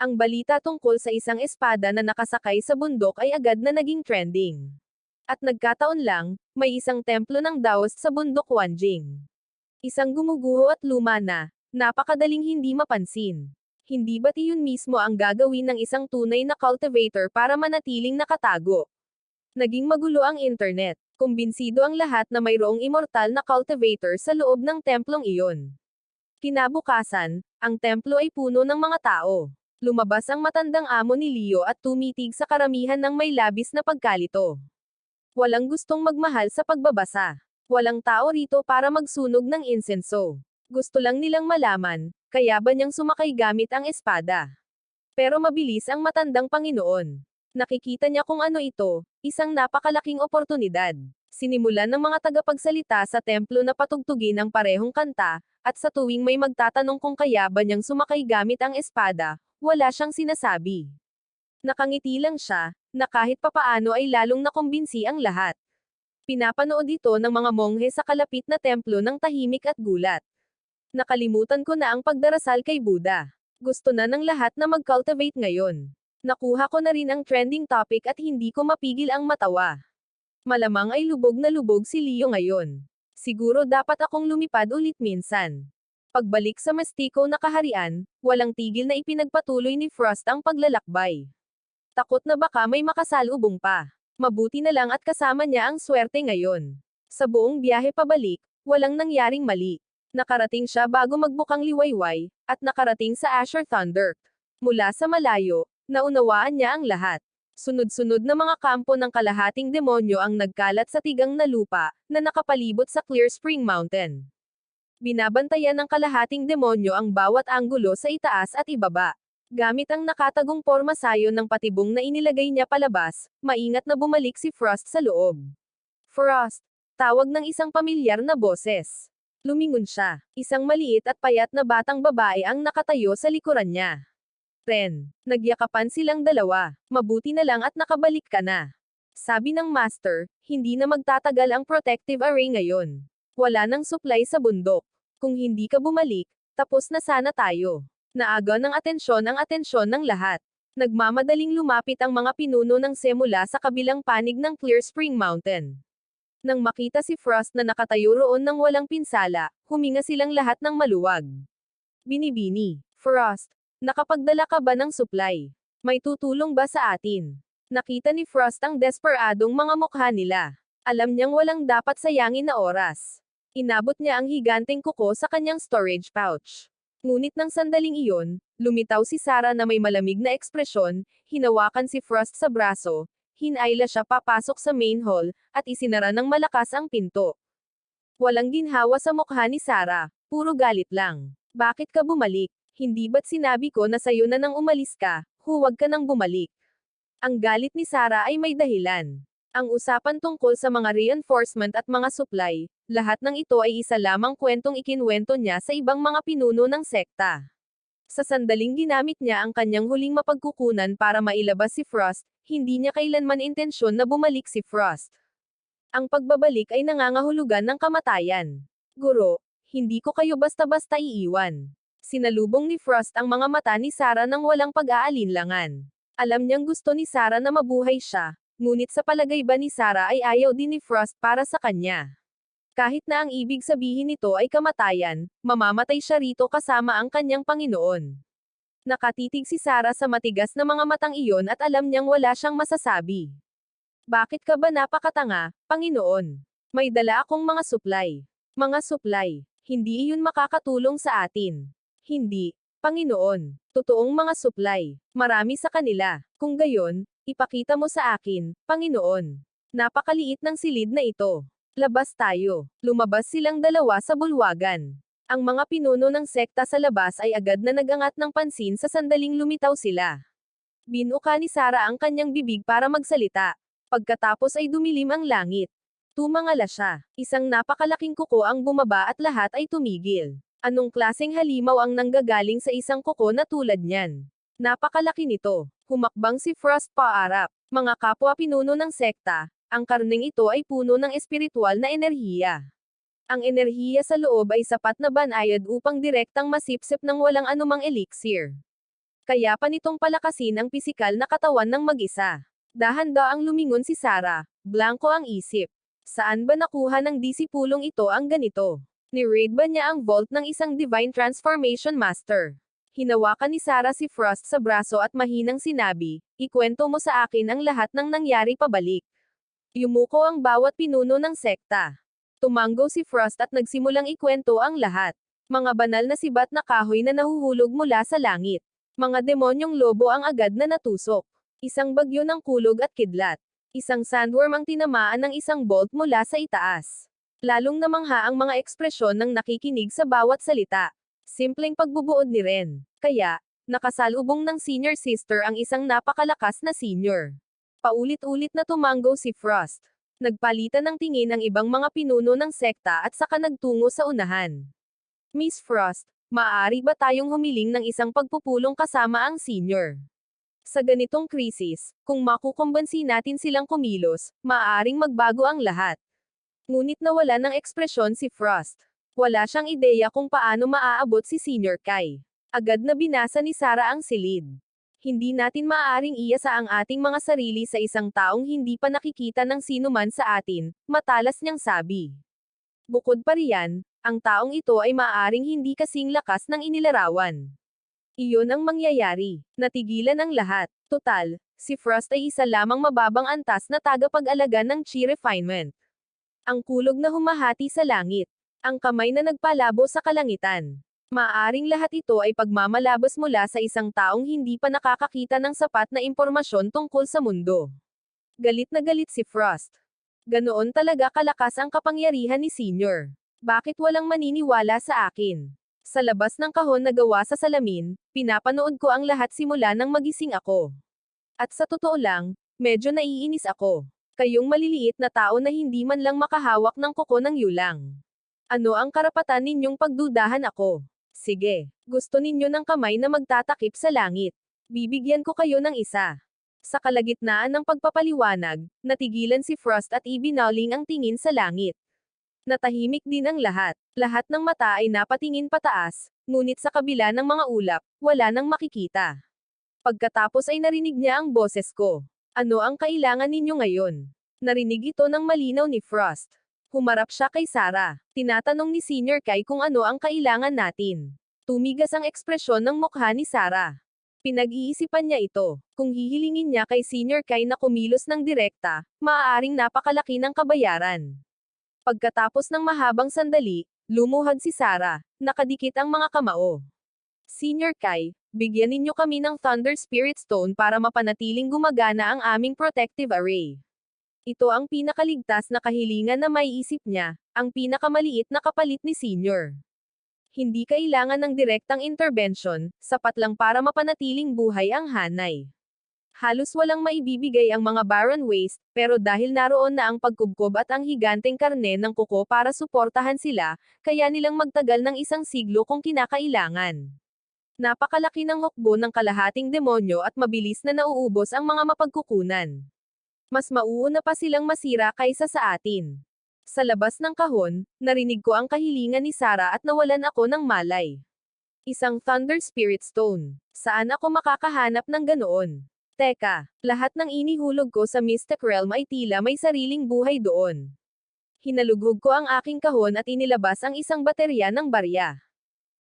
Ang balita tungkol sa isang espada na nakasakay sa bundok ay agad na naging trending. At nagkataon lang, may isang templo ng Daoist sa bundok Wanjing. Isang gumuguho at luma na, napakadaling hindi mapansin. Hindi ba't iyon mismo ang gagawin ng isang tunay na cultivator para manatiling nakatago? Naging magulo ang internet. Kumbinsido ang lahat na mayroong immortal na cultivator sa loob ng templong iyon. Kinabukasan, ang templo ay puno ng mga tao. Lumabas ang matandang amo ni Leo at tumitig sa karamihan ng may labis na pagkalito. Walang gustong magmahal sa pagbabasa. Walang tao rito para magsunog ng insenso. Gusto lang nilang malaman, kaya ba niyang sumakay gamit ang espada? Pero mabilis ang matandang Panginoon. Nakikita niya kung ano ito, isang napakalaking oportunidad. Sinimulan ng mga tagapagsalita sa templo na patugtugin ang parehong kanta, at sa tuwing may magtatanong kung kaya ba niyang sumakay gamit ang espada, wala siyang sinasabi. Nakangiti lang siya, na kahit papaano ay lalong nakumbinsi ang lahat. Pinapanood ito ng mga monghe sa kalapit na templo ng tahimik at gulat. Nakalimutan ko na ang pagdarasal kay Buddha. Gusto na ng lahat na mag-cultivate ngayon. Nakuha ko na rin ang trending topic at hindi ko mapigil ang matawa. Malamang ay lubog na lubog si Leo ngayon. Siguro dapat akong lumipad ulit minsan. Pagbalik sa Mastiko na kaharian, walang tigil na ipinagpatuloy ni Frost ang paglalakbay. Takot na baka may makasalubong pa. Mabuti na lang at kasama niya ang swerte ngayon. Sa buong biyahe pabalik, walang nangyaring mali. Nakarating siya bago magbukang liwayway, at nakarating sa Asher Thunder. Mula sa malayo, naunawaan niya ang lahat. Sunod-sunod na mga kampo ng kalahating demonyo ang nagkalat sa tigang na lupa, na nakapalibot sa Clear Spring Mountain. Binabantayan ng kalahating demonyo ang bawat anggulo sa itaas at ibaba. Gamit ang nakatagong porma sayo ng patibong na inilagay niya palabas, maingat na bumalik si Frost sa loob. Frost! Tawag ng isang pamilyar na boses. Lumingon siya. Isang maliit at payat na batang babae ang nakatayo sa likuran niya. Ren. Nagyakapan silang dalawa. Mabuti na lang at nakabalik ka na. Sabi ng master, hindi na magtatagal ang protective array ngayon. Wala nang supply sa bundok. Kung hindi ka bumalik, tapos na sana tayo. Naaga ng atensyon ang atensyon ng lahat. Nagmamadaling lumapit ang mga pinuno ng semula sa kabilang panig ng Clear Spring Mountain. Nang makita si Frost na nakatayo roon ng walang pinsala, huminga silang lahat ng maluwag. Binibini. Frost. Nakapagdala ka ba ng supply? May tutulong ba sa atin? Nakita ni Frost ang desperadong mga mukha nila. Alam niyang walang dapat sayangin na oras. Inabot niya ang higanteng kuko sa kanyang storage pouch. Ngunit nang sandaling iyon, lumitaw si Sarah na may malamig na ekspresyon, hinawakan si Frost sa braso, hinayla siya papasok sa main hall, at isinara ng malakas ang pinto. Walang ginhawa sa mukha ni Sarah, puro galit lang. Bakit ka bumalik? Hindi ba't sinabi ko na sayo na nang umalis ka, huwag ka nang bumalik. Ang galit ni Sarah ay may dahilan. Ang usapan tungkol sa mga reinforcement at mga supply, lahat ng ito ay isa lamang kwentong ikinwento niya sa ibang mga pinuno ng sekta. Sa sandaling ginamit niya ang kanyang huling mapagkukunan para mailabas si Frost, hindi niya kailanman intensyon na bumalik si Frost. Ang pagbabalik ay nangangahulugan ng kamatayan. Guro, hindi ko kayo basta-basta iiwan. Sinalubong ni Frost ang mga mata ni Sarah nang walang pag-aalinlangan. Alam niyang gusto ni Sarah na mabuhay siya, ngunit sa palagay ba ni Sarah ay ayaw din ni Frost para sa kanya. Kahit na ang ibig sabihin nito ay kamatayan, mamamatay siya rito kasama ang kanyang Panginoon. Nakatitig si Sarah sa matigas na mga matang iyon at alam niyang wala siyang masasabi. Bakit ka ba napakatanga, Panginoon? May dala akong mga supply. Mga supply. Hindi iyon makakatulong sa atin. Hindi, Panginoon. Totoong mga supply. Marami sa kanila. Kung gayon, ipakita mo sa akin, Panginoon. Napakaliit ng silid na ito. Labas tayo. Lumabas silang dalawa sa bulwagan. Ang mga pinuno ng sekta sa labas ay agad na nagangat ng pansin sa sandaling lumitaw sila. Binuka ni Sarah ang kanyang bibig para magsalita. Pagkatapos ay dumilim ang langit. Tumangala siya. Isang napakalaking kuko ang bumaba at lahat ay tumigil. Anong klaseng halimaw ang nanggagaling sa isang kuko na tulad niyan? Napakalaki nito. Humakbang si Frost paarap. Mga kapwa pinuno ng sekta, ang karneng ito ay puno ng espiritual na enerhiya. Ang enerhiya sa loob ay sapat na banayad upang direktang masipsip ng walang anumang elixir. Kaya pa nitong palakasin ang pisikal na katawan ng mag-isa. Dahan-daang lumingon si Sarah, blanko ang isip. Saan ba nakuha ng disipulong ito ang ganito? Ni-raid ba niya ang vault ng isang Divine Transformation Master? Hinawakan ni Sarah si Frost sa braso at mahinang sinabi, ikwento mo sa akin ang lahat ng nangyari pabalik. Yumuko ang bawat pinuno ng sekta. Tumanggo si Frost at nagsimulang ikwento ang lahat. Mga banal na sibat na kahoy na nahuhulog mula sa langit. Mga demonyong lobo ang agad na natusok. Isang bagyo ng kulog at kidlat. Isang sandworm ang tinamaan ng isang bolt mula sa itaas. Lalong namangha ang mga ekspresyon ng nakikinig sa bawat salita. Simpleng pagbubuod ni Ren. Kaya, nakasalubong ng senior sister ang isang napakalakas na senior. Paulit-ulit na tumanggo si Frost. Nagpalitan ng tingin ang ibang mga pinuno ng sekta at saka nagtungo sa unahan. Miss Frost, maaari ba tayong humiling ng isang pagpupulong kasama ang senior? Sa ganitong krisis, kung makukumbansi natin silang kumilos, maaaring magbago ang lahat. Ngunit nawala ng ekspresyon si Frost. Wala siyang ideya kung paano maaabot si Senior Kai. Agad na binasa ni Sarah ang silid. Hindi natin maaaring iasa ang ating mga sarili sa isang taong hindi pa nakikita ng sinuman sa atin, matalas niyang sabi. Bukod pa riyan, ang taong ito ay maaaring hindi kasing lakas ng inilarawan. Iyon ang mangyayari. Natigilan ang lahat. Total, si Frost ay isa lamang mababang antas na tagapag-alaga ng chi refinement. Ang kulog na humahati sa langit. Ang kamay na nagpalabo sa kalangitan. Maaring lahat ito ay pagmamalabas mula sa isang taong hindi pa nakakakita ng sapat na impormasyon tungkol sa mundo. Galit na galit si Frost. Ganoon talaga kalakas ang kapangyarihan ni Senior. Bakit walang maniniwala sa akin? Sa labas ng kahon na gawa sa salamin, pinapanood ko ang lahat simula nang magising ako. At sa totoo lang, medyo naiinis ako. Kayong maliliit na tao na hindi man lang makahawak ng kuko ng yulang. Ano ang karapatan ninyong pagdudahan ako? Sige, gusto ninyo ng kamay na magtatakip sa langit. Bibigyan ko kayo ng isa. Sa kalagitnaan ng pagpapaliwanag, natigilan si Frost at ibinawling ang tingin sa langit. Natahimik din ang lahat. Lahat ng mata ay napatingin pataas, ngunit sa kabila ng mga ulap, wala nang makikita. Pagkatapos ay narinig niya ang boses ko. Ano ang kailangan ninyo ngayon? Narinig ito ng malinaw ni Frost. Humarap siya kay Sarah. Tinatanong ni Senior Kai kung ano ang kailangan natin. Tumigas ang ekspresyon ng mukha ni Sarah. Pinag-iisipan niya ito. Kung hihilingin niya kay Senior Kai na kumilos ng direkta, maaaring napakalaki ng kabayaran. Pagkatapos ng mahabang sandali, lumuhad si Sarah. Nakadikit ang mga kamao. Senior Kai, bigyan ninyo kami ng Thunder Spirit Stone para mapanatiling gumagana ang aming protective array. Ito ang pinakaligtas na kahilingan na maiisip niya, ang pinakamaliit na kapalit ni Senior. Hindi kailangan ng direktang intervention, sapat lang para mapanatiling buhay ang hanay. Halos walang maibibigay ang mga barren waste, pero dahil naroon na ang pagkubkob at ang higanteng karne ng kuko para suportahan sila, kaya nilang magtagal ng isang siglo kung kinakailangan. Napakalaki ng hukbo ng kalahating demonyo at mabilis na nauubos ang mga mapagkukunan. Mas mauuna pa silang masira kaysa sa atin. Sa labas ng kahon, narinig ko ang kahilingan ni Sarah at nawalan ako ng malay. Isang Thunder Spirit Stone. Saan ako makakahanap ng ganoon? Teka, lahat ng inihulog ko sa Mystic Realm ay tila may sariling buhay doon. Hinalughog ko ang aking kahon at inilabas ang isang baterya ng barya.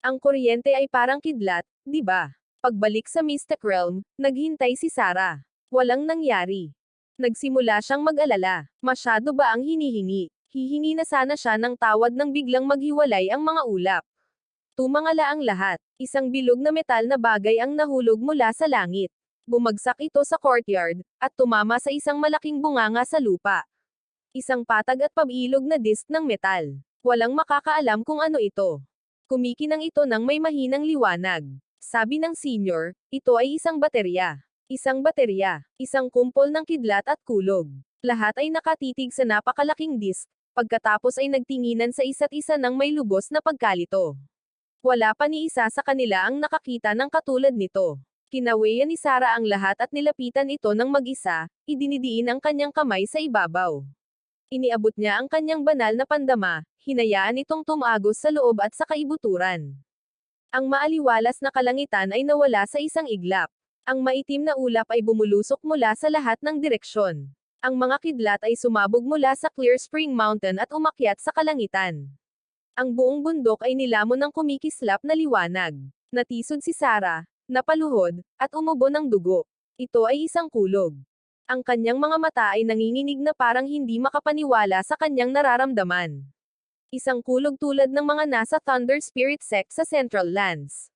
Ang kuryente ay parang kidlat, di ba? Pagbalik sa Mystic Realm, naghintay si Sarah. Walang nangyari. Nagsimula siyang mag-alala. Masyado ba ang hinihingi? Hihingi na sana siya ng tawad nang biglang maghiwalay ang mga ulap. Tumangala ang lahat. Isang bilog na metal na bagay ang nahulog mula sa langit. Bumagsak ito sa courtyard, at tumama sa isang malaking bunganga sa lupa. Isang patag at pabilog na disk ng metal. Walang makakaalam kung ano ito. Kumikinang ito ng may mahinang liwanag. Sabi ng senior, ito ay isang baterya. Isang baterya. Isang kumpol ng kidlat at kulog. Lahat ay nakatitig sa napakalaking disk, pagkatapos ay nagtinginan sa isa't isa ng may lubos na pagkalito. Wala pa ni isa sa kanila ang nakakita ng katulad nito. Kinaweyan ni Sarah ang lahat at nilapitan ito ng mag-isa, idinidiin ang kanyang kamay sa ibabaw. Iniabot niya ang kanyang banal na pandama, hinayaan itong tumagos sa loob at sa kaibuturan. Ang maaliwalas na kalangitan ay nawala sa isang iglap. Ang maitim na ulap ay bumulusok mula sa lahat ng direksyon. Ang mga kidlat ay sumabog mula sa Clear Spring Mountain at umakyat sa kalangitan. Ang buong bundok ay nilamon ng kumikislap na liwanag. Natisod si Sarah, napaluhod, at umubo ng dugo. Ito ay isang kulog. Ang kanyang mga mata ay nanginginig na parang hindi makapaniwala sa kanyang nararamdaman. Isang kulog tulad ng mga nasa Thunder Spirit Sect sa Central Lands.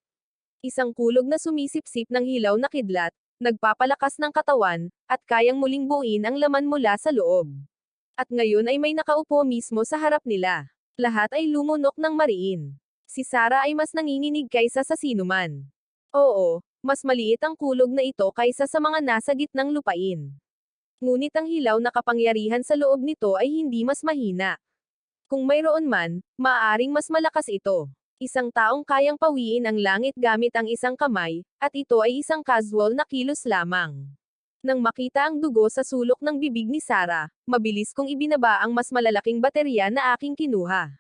Isang kulog na sumisipsip ng hilaw na kidlat, nagpapalakas ng katawan, at kayang muling buuin ang laman mula sa loob. At ngayon ay may nakaupo mismo sa harap nila. Lahat ay lumunok ng mariin. Si Sarah ay mas nanginginig kaysa sa sinuman. Oo, mas maliit ang kulog na ito kaysa sa mga nasa gitnang lupain. Ngunit ang hilaw na kapangyarihan sa loob nito ay hindi mas mahina. Kung mayroon man, maaaring mas malakas ito. Isang taong kayang pawiin ang langit gamit ang isang kamay, at ito ay isang casual na kilos lamang. Nang makita ang dugo sa sulok ng bibig ni Sarah, mabilis kong ibinaba ang mas malalaking baterya na aking kinuha.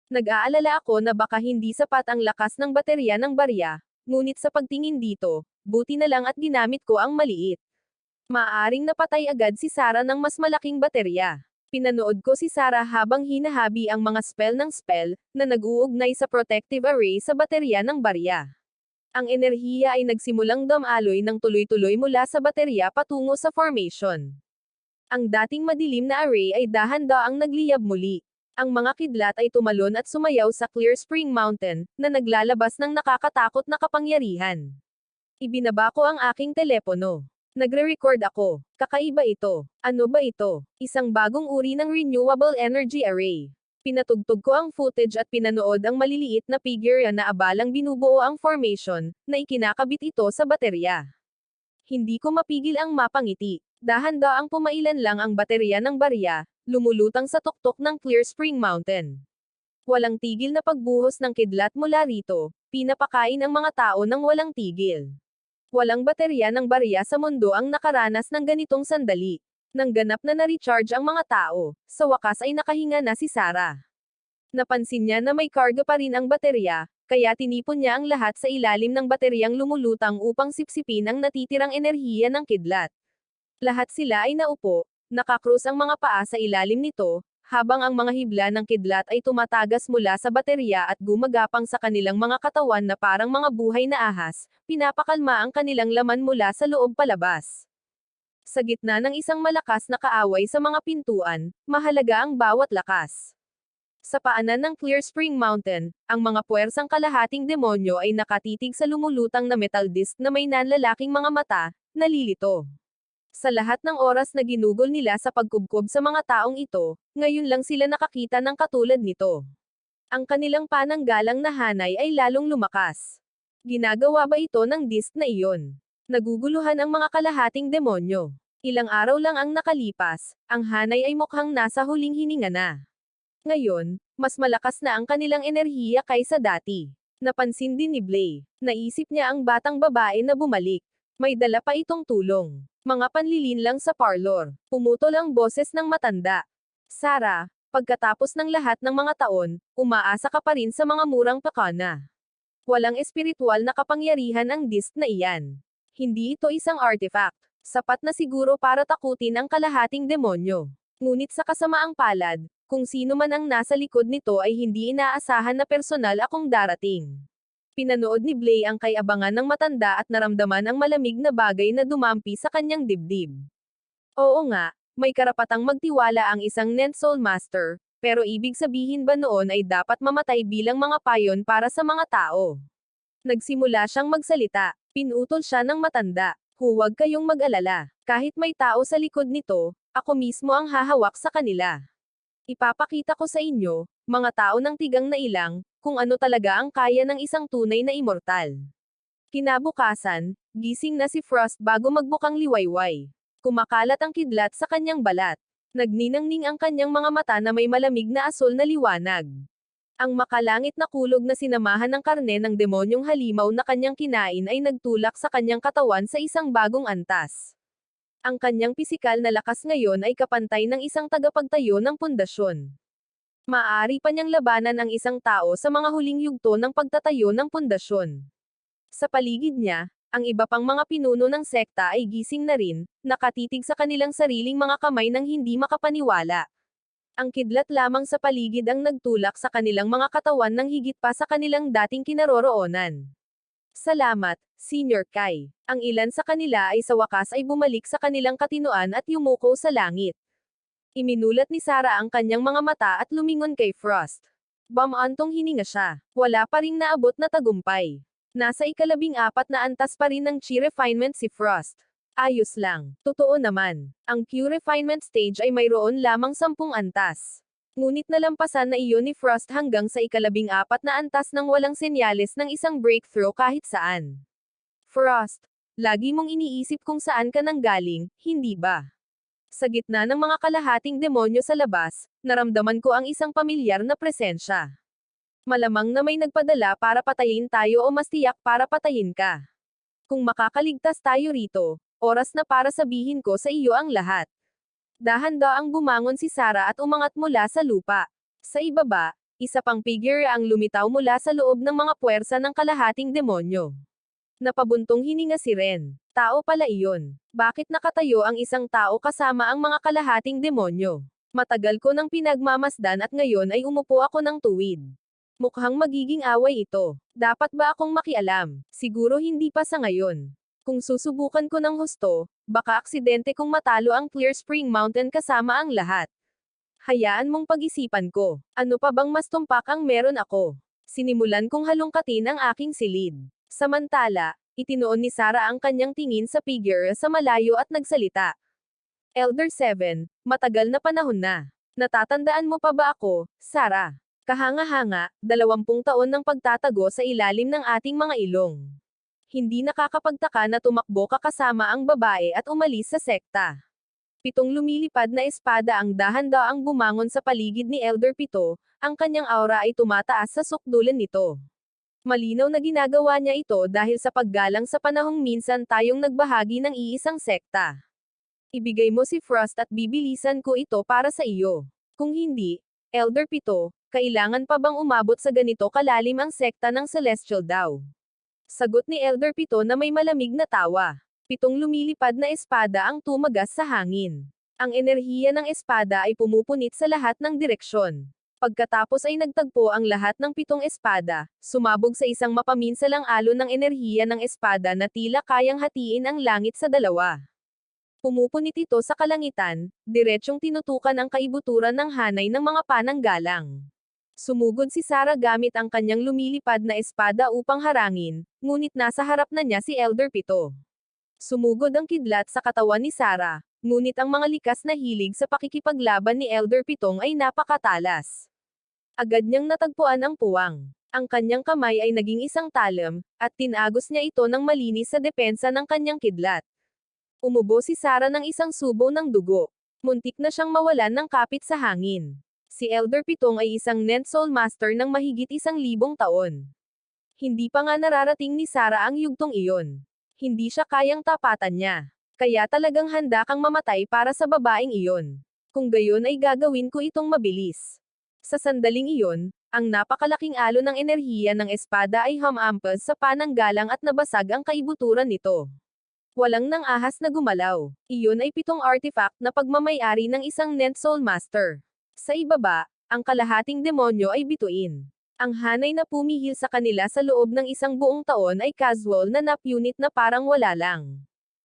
Nag-aalala ako na baka hindi sapat ang lakas ng baterya ng barya, ngunit sa pagtingin dito, buti na lang at ginamit ko ang maliit. Maaaring napatay agad si Sarah ng mas malaking baterya. Pinanood ko si Sarah habang hinahabi ang mga spell ng spell, na nag-uugnay sa protective array sa baterya ng barya. Ang enerhiya ay nagsimulang dumaloy ng tuloy-tuloy mula sa baterya patungo sa formation. Ang dating madilim na array ay dahan-daang nagliyab muli. Ang mga kidlat ay tumalon at sumayaw sa Clear Spring Mountain, na naglalabas ng nakakatakot na kapangyarihan. Ibinaba ko ang aking telepono. Nagre-record ako. Kakaiba ito. Ano ba ito? Isang bagong uri ng renewable energy array. Pinatugtog ko ang footage at pinanood ang maliliit na figure na abalang binubuo ang formation, na ikinakabit ito sa baterya. Hindi ko mapigil ang mapangiti. Dahan-daang pumailan lang ang baterya ng barya, lumulutang sa tuktok ng Clear Spring Mountain. Walang tigil na pagbuhos ng kidlat mula rito, pinapakain ang mga tao ng walang tigil. Walang baterya ng barya sa mundo ang nakaranas ng ganitong sandali. Nang ganap na na-recharge ang mga tao, sa wakas ay nakahinga na si Sarah. Napansin niya na may karga pa rin ang baterya, kaya tinipon niya ang lahat sa ilalim ng bateryang lumulutang upang sipsipin ang natitirang enerhiya ng kidlat. Lahat sila ay naupo, nakakrus ang mga paa sa ilalim nito, habang ang mga hibla ng kidlat ay tumatagas mula sa baterya at gumagapang sa kanilang mga katawan na parang mga buhay na ahas, pinapakalma ang kanilang laman mula sa loob palabas. Sa gitna ng isang malakas na kaaway sa mga pintuan, mahalaga ang bawat lakas. Sa paanan ng Clear Spring Mountain, ang mga puwersang kalahating demonyo ay nakatitig sa lumulutang na metal disc na may nanlalaking mga mata, nalilito. Sa lahat ng oras na ginugol nila sa pagkubkob sa mga taong ito, ngayon lang sila nakakita ng katulad nito. Ang kanilang pananggalang na hanay ay lalong lumakas. Ginagawa ba ito ng disc na iyon? Naguguluhan ang mga kalahating demonyo. Ilang araw lang ang nakalipas, ang hanay ay mukhang nasa huling hininga na. Ngayon, mas malakas na ang kanilang enerhiya kaysa dati. Napansin din ni Blay. Naisip niya ang batang babae na bumalik. May dala pa itong tulong. Mga panlilin lang sa parlor. Pumutol ang boses ng matanda. Sarah, pagkatapos ng lahat ng mga taon, umaasa ka pa rin sa mga murang pakana. Walang espiritual na kapangyarihan ang disc na iyan. Hindi ito isang artifact. Sapat na siguro para takutin ang kalahating demonyo. Ngunit sa kasamaang palad, kung sino man ang nasa likod nito ay hindi inaasahan na personal akong darating. Pinanood ni Blay ang kay-abangan ng matanda at naramdaman ang malamig na bagay na dumampi sa kanyang dibdib. Oo nga, may karapatang magtiwala ang isang Nen Soul Master, pero ibig sabihin ba noon ay dapat mamatay bilang mga payon para sa mga tao? Nagsimula siyang magsalita. Pinutol siya ng matanda. Huwag kayong mag-alala. Kahit may tao sa likod nito, ako mismo ang hahawak sa kanila. Ipapakita ko sa inyo, mga tao ng tigang na ilang, kung ano talaga ang kaya ng isang tunay na immortal. Kinabukasan, gising na si Frost bago magbukang liwayway. Kumakalat ang kidlat sa kanyang balat. Nagninangning ang kanyang mga mata na may malamig na asul na liwanag. Ang makalangit na kulog na sinamahan ng karne ng demonyong halimaw na kanyang kinain ay nagtulak sa kanyang katawan sa isang bagong antas. Ang kanyang pisikal na lakas ngayon ay kapantay ng isang tagapagtayo ng pundasyon. Maaari pa niyang labanan ang isang tao sa mga huling yugto ng pagtatayo ng pundasyon. Sa paligid niya, ang iba pang mga pinuno ng sekta ay gising na rin, nakatitig sa kanilang sariling mga kamay nang hindi makapaniwala. Ang kidlat lamang sa paligid ang nagtulak sa kanilang mga katawan ng higit pa sa kanilang dating kinaroroonan. Salamat, Senior Kai. Ang ilan sa kanila ay sa wakas ay bumalik sa kanilang katinoan at yumuko sa langit. Iminulat ni Sarah ang kanyang mga mata at lumingon kay Frost. Bamantong hininga siya. Wala pa ring naabot na tagumpay. Nasa ika-14 na antas pa rin ng Chi Refinement si Frost. Ayos lang. Totoo naman. Ang Q Refinement stage ay mayroon lamang 10 antas. Ngunit nalampasan na iyon ni Frost hanggang sa ika-14 na antas nang walang senyales ng isang breakthrough kahit saan. Frost, lagi mong iniisip kung saan ka nanggaling, hindi ba? Sa gitna ng mga kalahating demonyo sa labas, naramdaman ko ang isang pamilyar na presensya. Malamang na may nagpadala para patayin tayo o mas tiyak para patayin ka. Kung makakaligtas tayo rito, oras na para sabihin ko sa iyo ang lahat. Dahan-daang bumangon si Sarah at umangat mula sa lupa. Sa ibaba, isa pang figure ang lumitaw mula sa loob ng mga puwersa ng kalahating demonyo. Napabuntong hininga si Ren. Tao pala iyon. Bakit nakatayo ang isang tao kasama ang mga kalahating demonyo? Matagal ko nang pinagmamasdan at ngayon ay umupo ako ng tuwid. Mukhang magiging away ito. Dapat ba akong makialam? Siguro hindi pa sa ngayon. Kung susubukan ko ng husto, baka aksidente kong matalo ang Clear Spring Mountain kasama ang lahat. Hayaan mong pag-isipan ko. Ano pa bang mas tumpak ang meron ako? Sinimulan kong halongkatin ang aking silid. Samantala, itinuon ni Sarah ang kanyang tingin sa figure sa malayo at nagsalita. Elder 7, matagal na panahon na. Natatandaan mo pa ba ako, Sarah? Kahanga-hanga, 20 taon ng pagtatago sa ilalim ng ating mga ilong. Hindi nakakapagtaka na tumakbo ka kasama ang babae at umalis sa sekta. 7 lumilipad na espada ang dahan-daang bumangon sa paligid ni Elder 7, ang kanyang aura ay tumataas sa sukdulan nito. Malinaw na ginagawa niya ito dahil sa paggalang sa panahong minsan tayong nagbahagi ng iisang sekta. Ibigay mo si Frost at bibilisan ko ito para sa iyo. Kung hindi, Elder 7, kailangan pa bang umabot sa ganito kalalim ang sekta ng Celestial daw? Sagot ni Elder 7 na may malamig na tawa. 7 lumilipad na espada ang tumagas sa hangin. Ang enerhiya ng espada ay pumupunit sa lahat ng direksyon. Pagkatapos ay nagtagpo ang lahat ng 7 espada, sumabog sa isang mapaminsalang alon ng enerhiya ng espada na tila kayang hatiin ang langit sa dalawa. Pumupunit ito sa kalangitan, diretsyong tinutukan ang kaibuturan ng hanay ng mga pananggalang. Sumugod si Sarah gamit ang kanyang lumilipad na espada upang harangin, ngunit nasa harap na niya si Elder 7. Sumugod ang kidlat sa katawan ni Sarah, ngunit ang mga likas na hilig sa pakikipaglaban ni Elder 7 ay napakatalas. Agad niyang natagpuan ang puwang. Ang kanyang kamay ay naging isang talam, at tinagos niya ito ng malinis sa depensa ng kanyang kidlat. Umubo si Sarah ng isang subo ng dugo. Muntik na siyang mawalan ng kapit sa hangin. Si Elder 7 ay isang Nen Soul Master ng mahigit 1,000 taon. Hindi pa nga nararating ni Sarah ang yugtong iyon. Hindi siya kayang tapatan niya. Kaya talagang handa kang mamatay para sa babaeng iyon. Kung gayon ay gagawin ko itong mabilis. Sa sandaling iyon, ang napakalaking alon ng enerhiya ng espada ay humampas sa pananggalang at nabasag ang kaibuturan nito. Walang nang ahas na gumalaw. Iyon ay 7 artifact na pagmamayari ng isang Nent Soul Master. Sa ibaba, ang kalahating demonyo ay bituin. Ang hanay na pumihil sa kanila sa loob ng isang buong taon ay casual na nap unit na parang wala lang.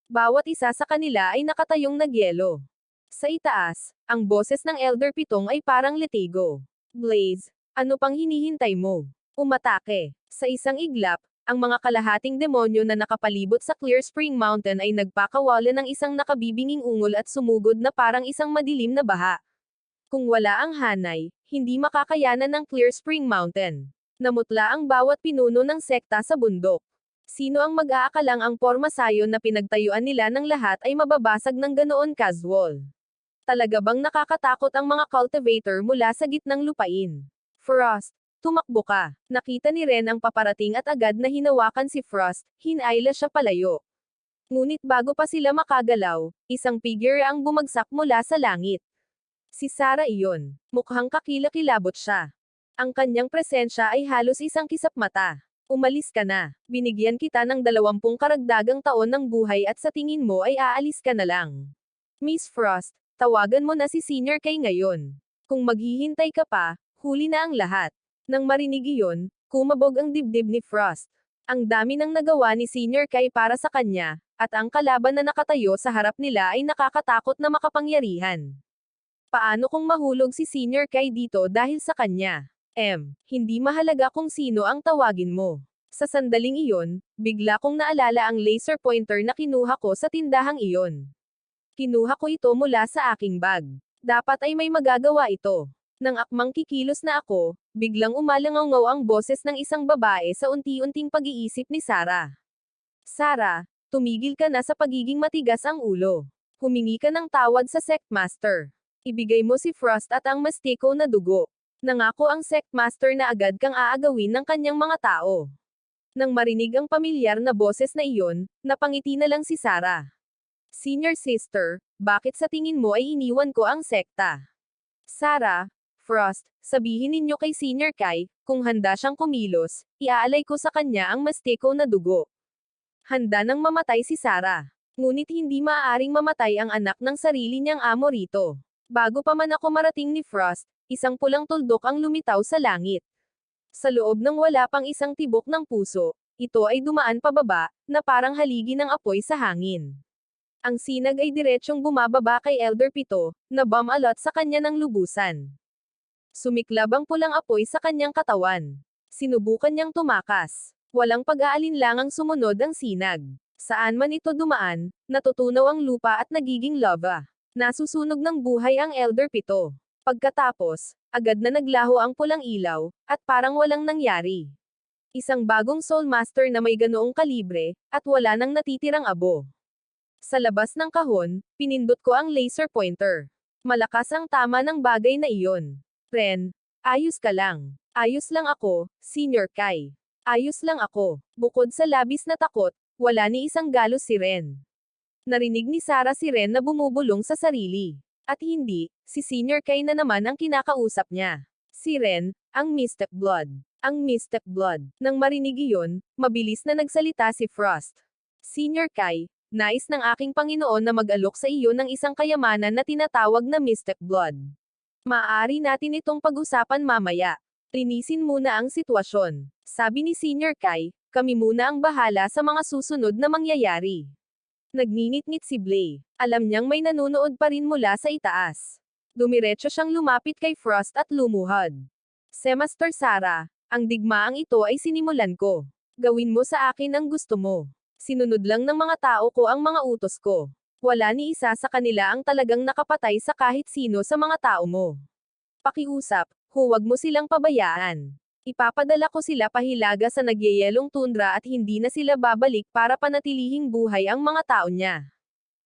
Bawat isa sa kanila ay nakatayong nagyelo. Sa itaas, ang boses ng Elder Pitong ay parang litigo. Blaze, ano pang hinihintay mo? Umatake. Sa isang iglap, ang mga kalahating demonyo na nakapalibot sa Clear Spring Mountain ay nagpakawala ng isang nakabibinging ungol at sumugod na parang isang madilim na baha. Kung wala ang hanay, hindi makakayanan ng Clear Spring Mountain. Namutla ang bawat pinuno ng sekta sa bundok. Sino ang mag-aakalang ang pormasayon na pinagtayuan nila ng lahat ay mababasag ng ganoon casual? Talaga bang nakakatakot ang mga cultivator mula sa gitnang lupain? Frost, tumakbo ka. Nakita ni Ren ang paparating at agad na hinawakan si Frost, hinayla siya palayo. Ngunit bago pa sila makagalaw, isang figure ang bumagsak mula sa langit. Si Sarah iyon. Mukhang kakilakilabot siya. Ang kanyang presensya ay halos isang kisap mata. Umalis ka na. Binigyan kita ng 20 karagdagang taon ng buhay at sa tingin mo ay aalis ka na lang. Miss Frost, tawagan mo na si Senior Kay ngayon. Kung maghihintay ka pa, huli na ang lahat. Nang marinig iyon, kumabog ang dibdib ni Frost. Ang dami ng nagawa ni Senior Kay para sa kanya, at ang kalaban na nakatayo sa harap nila ay nakakatakot na makapangyarihan. Paano kung mahulog si Senior Kay dito dahil sa kanya? Hindi mahalaga kung sino ang tawagin mo. Sa sandaling iyon, bigla kong naalala ang laser pointer na kinuha ko sa tindahang iyon. Kinuha ko ito mula sa aking bag. Dapat ay may magagawa ito. Nang akmang kikilos na ako, biglang umalangaw ang boses ng isang babae sa unti-unting pag-iisip ni Sarah. Sarah, tumigil ka na sa pagiging matigas ang ulo. Humingi ka ng tawad sa Sectmaster. Ibigay mo si Frost at ang mastiko na dugo. Nangako ang Sectmaster na agad kang aagawin ng kanyang mga tao. Nang marinig ang pamilyar na boses na iyon, napangiti na lang si Sarah. Senior Sister, bakit sa tingin mo ay iniwan ko ang sekta? Sarah, Frost, sabihin ninyo kay Senior Kay, kung handa siyang kumilos, iaalay ko sa kanya ang mastiko na dugo. Handa nang mamatay si Sarah. Ngunit hindi maaaring mamatay ang anak ng sarili niyang amo rito. Bago pa man ako marating ni Frost, isang pulang tuldok ang lumitaw sa langit. Sa loob ng wala pang isang tibok ng puso, ito ay dumaan pababa, na parang haligi ng apoy sa hangin. Ang sinag ay diretsyong bumababa kay Elder Pito, na bumalot sa kanya ng lubusan. Sumiklab ang pulang apoy sa kanyang katawan. Sinubukan niyang tumakas. Walang pag-aalinlangang sumunod ang sinag. Saan man ito dumaan, natutunaw ang lupa at nagiging lava. Nasusunog ng buhay ang Elder Pito. Pagkatapos, agad na naglaho ang pulang ilaw, at parang walang nangyari. Isang bagong Soul Master na may ganoong kalibre, at wala nang natitirang abo. Sa labas ng kahon, pinindot ko ang laser pointer. Malakas ang tama ng bagay na iyon. Ren, ayos ka lang. Ayos lang ako, Senior Kay. Ayos lang ako. Bukod sa labis na takot, wala ni isang galos si Ren. Narinig ni Sarah si Ren na bumubulong sa sarili. At hindi, si Senior Kay na naman ang kinakausap niya. Si Ren, ang Mystic Blood. Ang Mystic Blood. Nang marinig iyon, mabilis na nagsalita si Frost. Senior Kay, nais ng aking Panginoon na mag-alok sa iyo ng isang kayamanan na tinatawag na Mystic Blood. Maaari natin itong pag-usapan mamaya. Linisin muna ang sitwasyon. Sabi ni Senior Kay, kami muna ang bahala sa mga susunod na mangyayari. Nagninit-ngit si Blay. Alam niyang may nanonood pa rin mula sa itaas. Dumiretso siyang lumapit kay Frost at lumuhod. Master Sarah, ang digmaang ito ay sinimulan ko. Gawin mo sa akin ang gusto mo. Sinunod lang ng mga tao ko ang mga utos ko. Wala ni isa sa kanila ang talagang nakapatay sa kahit sino sa mga tao mo. Pakiusap, huwag mo silang pabayaan. Ipapadala ko sila pahilaga sa nagyayelong tundra at hindi na sila babalik para panatilihing buhay ang mga tao niya.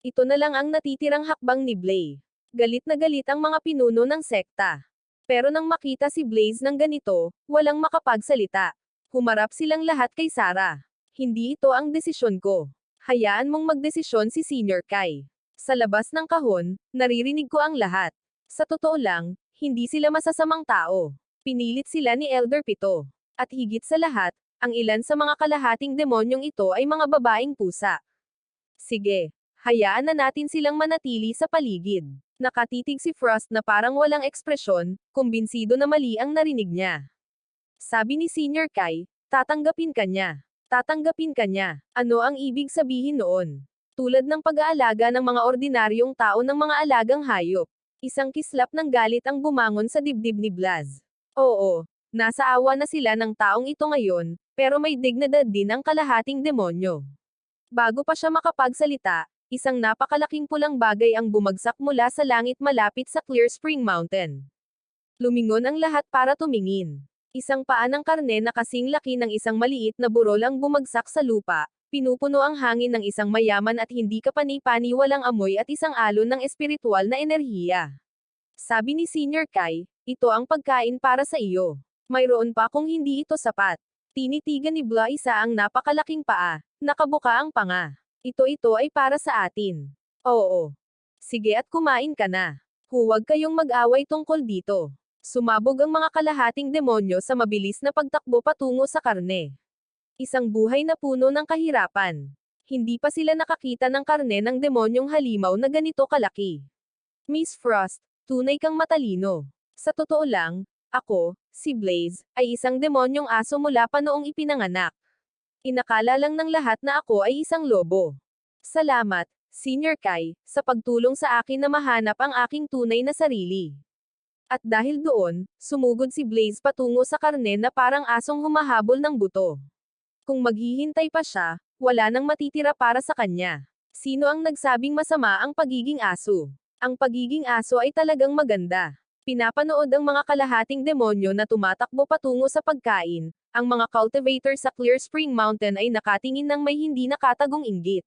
Ito na lang ang natitirang hakbang ni Blay. Galit na galit ang mga pinuno ng sekta. Pero nang makita si Blaze ng ganito, walang makapagsalita. Humarap silang lahat kay Sarah. Hindi ito ang desisyon ko. Hayaan mong magdesisyon si Senior Kai. Sa labas ng kahon, naririnig ko ang lahat. Sa totoo lang, hindi sila masasamang tao. Pinilit sila ni Elder Pito. At higit sa lahat, ang ilan sa mga kalahating demonyong ito ay mga babaeng pusa. Sige, hayaan na natin silang manatili sa paligid. Nakatitig si Frost na parang walang ekspresyon, kumbinsido na mali ang narinig niya. Sabi ni Senior Kai, tatanggapin ka niya. Tatanggapin ka niya. Ano ang ibig sabihin noon? Tulad ng pag-aalaga ng mga ordinaryong tao ng mga alagang hayop. Isang kislap ng galit ang bumangon sa dibdib ni Blaz. Oo, nasa awa na sila ng taong ito ngayon, pero may dignidad din ang kalahating demonyo. Bago pa siya makapagsalita, isang napakalaking pulang bagay ang bumagsak mula sa langit malapit sa Clear Spring Mountain. Lumingon ang lahat para tumingin. Isang paa ng karne na kasing laki ng isang maliit na burol ang bumagsak sa lupa, pinupuno ang hangin ng isang mayaman at hindi kapani-pani walang amoy at isang alon ng espiritual na enerhiya. Sabi ni Senior Kai, ito ang pagkain para sa iyo. Mayroon pa kung hindi ito sapat. Tinitigan ni Bla isa ang napakalaking paa, nakabuka ang panga. Ito ay para sa atin. Oo. Sige at kumain ka na. Huwag kayong mag-away tungkol dito. Sumabog ang mga kalahating demonyo sa mabilis na pagtakbo patungo sa karne. Isang buhay na puno ng kahirapan. Hindi pa sila nakakita ng karne ng demonyong halimaw na ganito kalaki. Miss Frost, tunay kang matalino. Sa totoo lang, ako, si Blaze, ay isang demonyong aso mula pa noong ipinanganak. Inakala lang ng lahat na ako ay isang lobo. Salamat, Senior Kai, sa pagtulong sa akin na mahanap ang aking tunay na sarili. At dahil doon, sumugod si Blaze patungo sa karne na parang asong humahabol ng buto. Kung maghihintay pa siya, wala nang matitira para sa kanya. Sino ang nagsabing masama ang pagiging aso? Ang pagiging aso ay talagang maganda. Pinapanood ang mga kalahating demonyo na tumatakbo patungo sa pagkain. Ang mga cultivator sa Clear Spring Mountain ay nakatingin ng may hindi nakatagong inggit.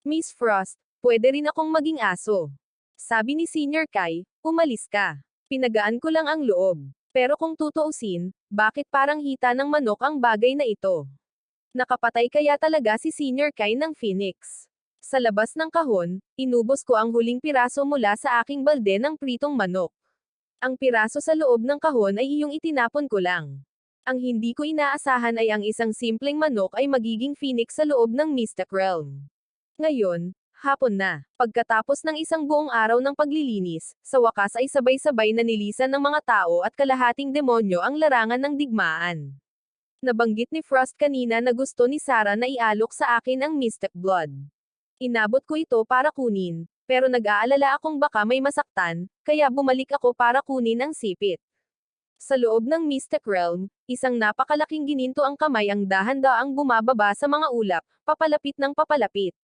Miss Frost, pwede rin akong maging aso. Sabi ni Senior Kai, umalis ka. Pinagaan ko lang ang loob. Pero kung tutuusin, bakit parang hita ng manok ang bagay na ito? Nakapatay kaya talaga si Senior Kai ng Phoenix. Sa labas ng kahon, inubos ko ang huling piraso mula sa aking balde ng pritong manok. Ang piraso sa loob ng kahon ay iyong itinapon ko lang. Ang hindi ko inaasahan ay ang isang simpleng manok ay magiging Phoenix sa loob ng Mystic Realm. Ngayon, hapon na. Pagkatapos ng isang buong araw ng paglilinis, sa wakas ay sabay-sabay na nilisan ng mga tao at kalahating demonyo ang larangan ng digmaan. Nabanggit ni Frost kanina na gusto ni Sarah na ialok sa akin ang Mystic Blood. Inabot ko ito para kunin, pero nag-aalala akong baka may masaktan, kaya bumalik ako para kunin ang sipit. Sa loob ng Mystic Realm, isang napakalaking gininto ang kamay ang dahan-daang bumababa sa mga ulap, papalapit ng papalapit.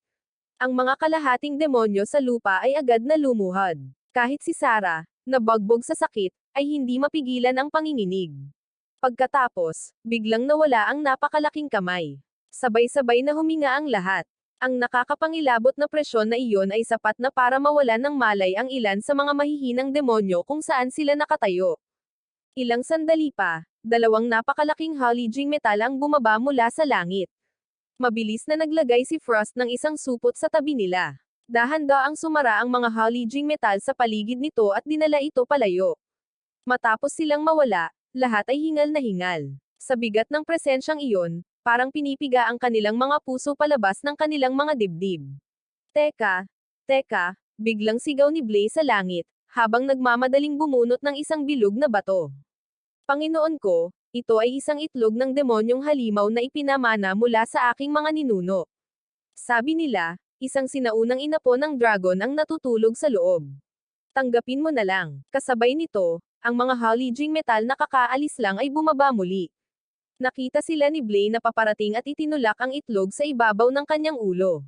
Ang mga kalahating demonyo sa lupa ay agad na lumuhod. Kahit si Sarah, na bagbog sa sakit, ay hindi mapigilan ang panginginig. Pagkatapos, biglang nawala ang napakalaking kamay. Sabay-sabay na huminga ang lahat. Ang nakakapangilabot na presyon na iyon ay sapat na para mawalan ng malay ang ilan sa mga mahihinang demonyo kung saan sila nakatayo. Ilang sandali pa, dalawang napakalaking halijing metal ang bumaba mula sa langit. Mabilis na naglagay si Frost ng isang supot sa tabi nila. Dahan-daang sumara ang mga halijing metal sa paligid nito at dinala ito palayo. Matapos silang mawala, lahat ay hingal na hingal. Sa bigat ng presensyang iyon, parang pinipiga ang kanilang mga puso palabas ng kanilang mga dibdib. Teka, biglang sigaw ni Blaze sa langit, habang nagmamadaling bumunot ng isang bilog na bato. Panginoon ko, ito ay isang itlog ng demonyong halimaw na ipinamana mula sa aking mga ninuno. Sabi nila, isang sinaunang inapo ng dragon ang natutulog sa loob. Tanggapin mo na lang. Kasabay nito, ang mga halijing metal na kakaalis lang ay bumaba muli. Nakita sila ni Blay na paparating at itinulak ang itlog sa ibabaw ng kanyang ulo.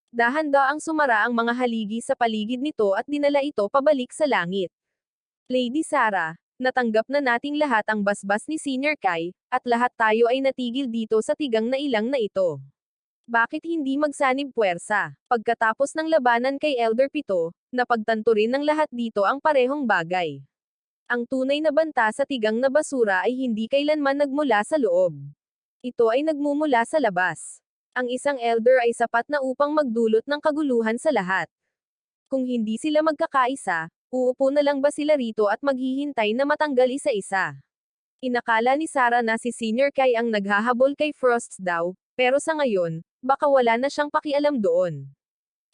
Dahan-daang sumara ang mga haligi sa paligid nito at dinala ito pabalik sa langit. Lady Sarah, natanggap na nating lahat ang basbas ni Senior Kai, at lahat tayo ay natigil dito sa tigang na ilang na ito. Bakit hindi magsanib puwersa? Pagkatapos ng labanan kay Elder Pito, napagtanto rin ng lahat dito ang parehong bagay. Ang tunay na banta sa tigang na basura ay hindi kailanman nagmula sa loob. Ito ay nagmumula sa labas. Ang isang elder ay sapat na upang magdulot ng kaguluhan sa lahat. Kung hindi sila magkakaisa, uupo na lang ba sila rito at maghihintay na matanggal isa-isa? Inakala ni Sarah na si Senior Kai ang naghahabol kay Frost daw, pero sa ngayon, baka wala na siyang pakialam doon.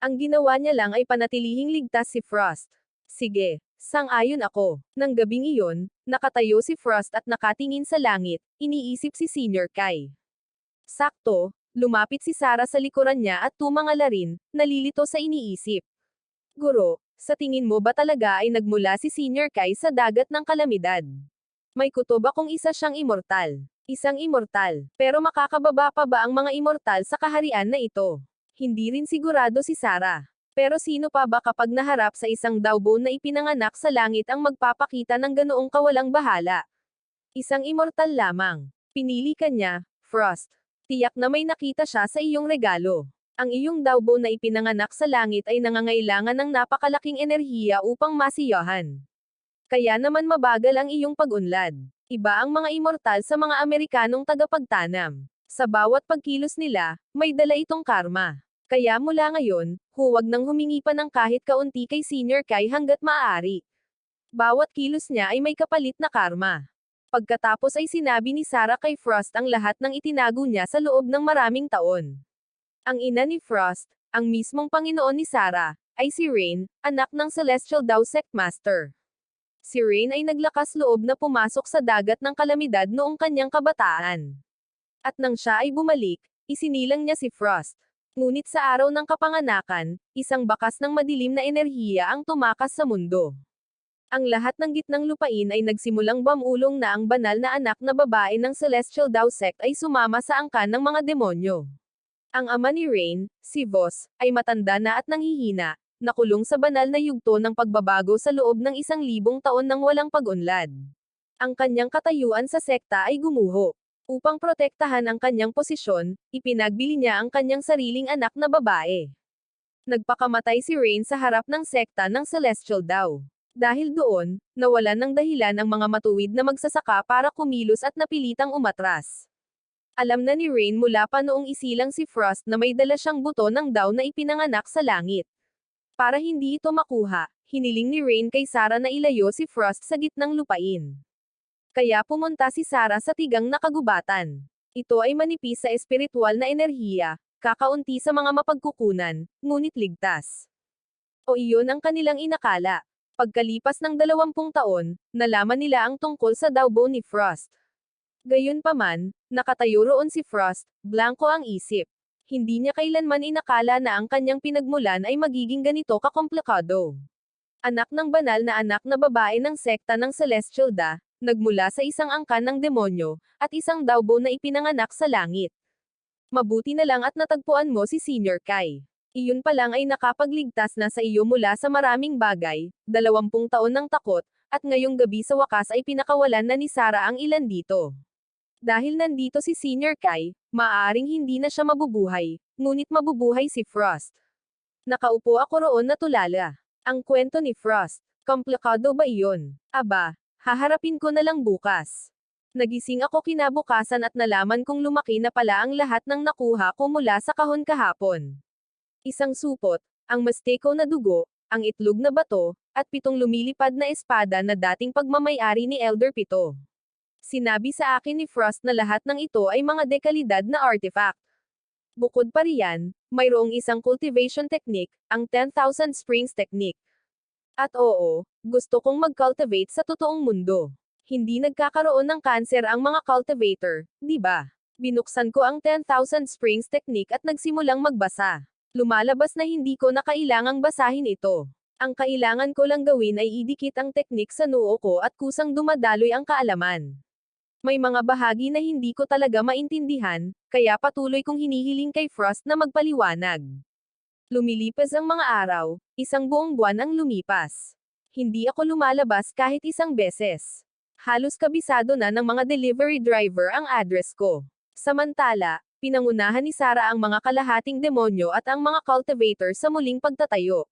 Ang ginawa niya lang ay panatilihing ligtas si Frost. Sige, sang-ayon ako. Nang gabing iyon, nakatayo si Frost at nakatingin sa langit, iniisip si Senior Kai. Sakto, lumapit si Sarah sa likuran niya at tumangala rin, nalilito sa iniisip. Guro, sa tingin mo ba talaga ay nagmula si Senior Kai sa dagat ng kalamidad? May kutob akong isa siyang immortal. Isang immortal. Pero makakababa pa ba ang mga immortal sa kaharian na ito? Hindi rin sigurado si Sarah. Pero sino pa ba kapag naharap sa isang dawbo na ipinanganak sa langit ang magpapakita ng ganoong kawalang bahala? Isang immortal lamang. Pinili ka niya, Frost. Tiyak na may nakita siya sa iyong regalo. Ang iyong dawbo na ipinanganak sa langit ay nangangailangan ng napakalaking enerhiya upang masiyahan. Kaya naman mabagal ang iyong pag-unlad. Iba ang mga immortal sa mga Amerikanong tagapagtanam. Sa bawat pagkilos nila, may dala itong karma. Kaya mula ngayon, huwag nang humingi pa ng kahit kaunti kay Senior Kai hanggat maaari. Bawat kilos niya ay may kapalit na karma. Pagkatapos ay sinabi ni Sarah kay Frost ang lahat ng itinago niya sa loob ng maraming taon. Ang ina ni Frost, ang mismong Panginoon ni Sarah, ay si Rain, anak ng Celestial Dao Sect Master. Si Rain ay naglakas loob na pumasok sa dagat ng kalamidad noong kanyang kabataan. At nang siya ay bumalik, isinilang niya si Frost. Ngunit sa araw ng kapanganakan, isang bakas ng madilim na enerhiya ang tumakas sa mundo. Ang lahat ng gitnang lupain ay nagsimulang bamulong na ang banal na anak na babae ng Celestial Dao Sect ay sumama sa angkan ng mga demonyo. Ang ama ni Rain, si Vos, ay matanda na at nanghihina, nakulong sa banal na yugto ng pagbabago sa loob ng 1,000 taon ng walang pag-unlad. Ang kanyang katayuan sa sekta ay gumuho. Upang protektahan ang kanyang posisyon, ipinagbili niya ang kanyang sariling anak na babae. Nagpakamatay si Rain sa harap ng sekta ng Celestial Dao. Dahil doon, nawalan ng dahilan ang mga matuwid na magsasaka para kumilos at napilitang umatras. Alam na ni Rain mula pa noong isilang si Frost na may dala siyang buto ng Dao na ipinanganak sa langit. Para hindi ito makuha, hiniling ni Rain kay Sarah na ilayo si Frost sa gitnang lupain. Kaya pumunta si Sarah sa tigang na kagubatan. Ito ay manipis sa espiritual na enerhiya, kakaunti sa mga mapagkukunan, ngunit ligtas. O iyon ang kanilang inakala. Pagkalipas ng 20 taon, nalaman nila ang tungkol sa dawbo ni Frost. Gayunpaman, nakatayo roon si Frost, blanko ang isip. Hindi niya kailanman inakala na ang kanyang pinagmulan ay magiging ganito kakomplikado. Anak ng banal na anak na babae ng sekta ng Celestial Da, nagmula sa isang angkan ng demonyo, at isang dawbo na ipinanganak sa langit. Mabuti na lang at natagpuan mo si Senior Kai. Iyon pa lang ay nakapagligtas na sa iyo mula sa maraming bagay, 20 taon ng takot, at ngayong gabi sa wakas ay pinakawalan na ni Sarah ang ilan dito. Dahil nandito si Senior Kai, maaaring hindi na siya mabubuhay, ngunit mabubuhay si Frost. Nakaupo ako roon na tulala. Ang kwento ni Frost, komplikado ba iyon? Aba, haharapin ko na lang bukas. Nagising ako kinabukasan at nalaman kong lumaki na pala ang lahat ng nakuha ko mula sa kahon kahapon. Isang supot, ang masteko na dugo, ang itlog na bato, at 7 lumilipad na espada na dating pagmamay-ari ni Elder Pito. Sinabi sa akin ni Frost na lahat ng ito ay mga dekalidad na artifact. Bukod pa riyan, mayroong isang cultivation technique, ang 10,000 Springs Technique. At oo, gusto kong mag-cultivate sa totoong mundo. Hindi nagkakaroon ng kanser ang mga cultivator, di ba? Binuksan ko ang 10,000 Springs Technique at nagsimulang magbasa. Lumalabas na hindi ko na kailangang basahin ito. Ang kailangan ko lang gawin ay idikit ang teknik sa noo ko at kusang dumadaloy ang kaalaman. May mga bahagi na hindi ko talaga maintindihan, kaya patuloy kong hinihiling kay Frost na magpaliwanag. Lumilipas ang mga araw, 1 buong buwan ang lumipas. Hindi ako lumalabas kahit 1 beses. Halos kabisado na ng mga delivery driver ang address ko. Samantala, pinangunahan ni Sarah ang mga kalahating demonyo at ang mga cultivator sa muling pagtatayo.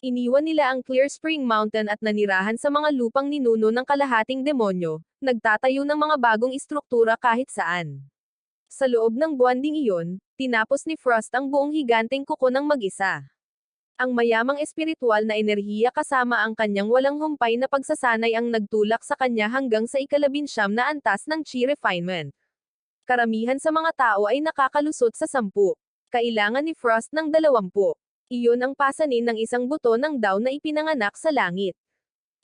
Iniwan nila ang Clear Spring Mountain at nanirahan sa mga lupang ninuno ng kalahating demonyo, nagtatayo ng mga bagong istruktura kahit saan. Sa loob ng buwan ding iyon, tinapos ni Frost ang buong higanteng kuko ng mag-isa. Ang mayamang espiritual na enerhiya kasama ang kanyang walang humpay na pagsasanay ang nagtulak sa kanya hanggang sa ika-19 na antas ng chi refinement. Karamihan sa mga tao ay nakakalusot sa 10. Kailangan ni Frost ng 20. Iyon ang pasanin ng isang buto ng daw na ipinanganak sa langit.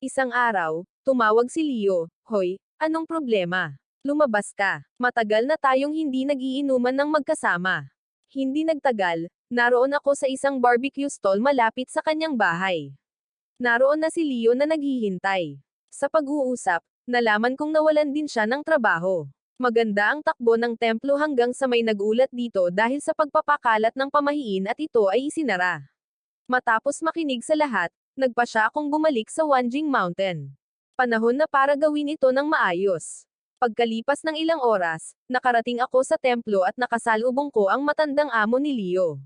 Isang araw, tumawag si Leo, "Hoy, anong problema? Lumabas ka. Matagal na tayong hindi nagiinuman ng magkasama." Hindi nagtagal, naroon ako sa isang barbecue stall malapit sa kanyang bahay. Naroon na si Leo na naghihintay. Sa pag-uusap, nalaman kong nawalan din siya ng trabaho. Maganda ang takbo ng templo hanggang sa may nagulat dito dahil sa pagpapakalat ng pamahiin at ito ay isinara. Matapos makinig sa lahat, nagpa siya akong bumalik sa Wanjing Mountain. Panahon na para gawin ito ng maayos. Pagkalipas ng ilang oras, nakarating ako sa templo at nakasalubong ko ang matandang amo ni Leo.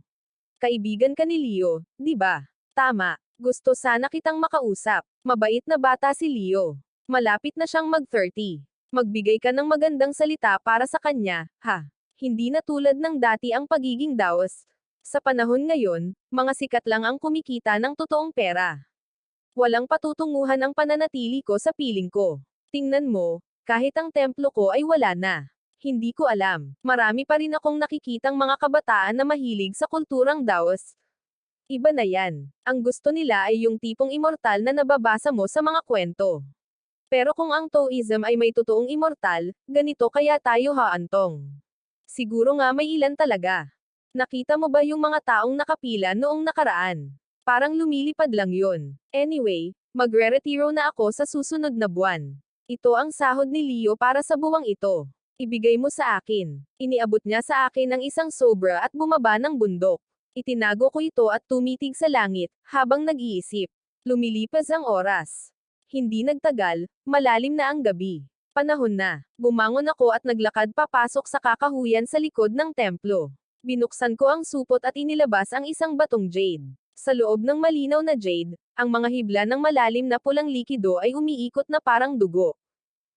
"Kaibigan ka ni Leo, di ba?" "Tama. Gusto sana kitang makausap." Mabait na bata si Leo. Malapit na siyang mag-30. Magbigay ka ng magandang salita para sa kanya, ha? Hindi na tulad ng dati ang pagiging daos. Sa panahon ngayon, mga sikat lang ang kumikita ng totoong pera. Walang patutunguhan ang pananatili ko sa piling ko. Tingnan mo, kahit ang templo ko ay wala na. Hindi ko alam, marami pa rin akong nakikitang mga kabataan na mahilig sa kulturang daos. Iba na yan. Ang gusto nila ay yung tipong immortal na nababasa mo sa mga kwento. Pero kung ang Taoism ay may totoong immortal, ganito kaya tayo haantong. Siguro nga may ilan talaga. Nakita mo ba yung mga taong nakapila noong nakaraan? Parang lumilipad lang yun. Anyway, magre-retiro na ako sa susunod na buwan. Ito ang sahod ni Leo para sa buwang ito. Ibigay mo sa akin. Iniabot niya sa akin ang isang sobra at bumaba ng bundok. Itinago ko ito at tumitig sa langit, habang nag-iisip. Lumilipas ang oras. Hindi nagtagal, malalim na ang gabi. Panahon na. Bumangon ako at naglakad papasok sa kakahuyan sa likod ng templo. Binuksan ko ang supot at inilabas ang isang batong jade. Sa loob ng malinaw na jade, ang mga hibla ng malalim na pulang likido ay umiikot na parang dugo.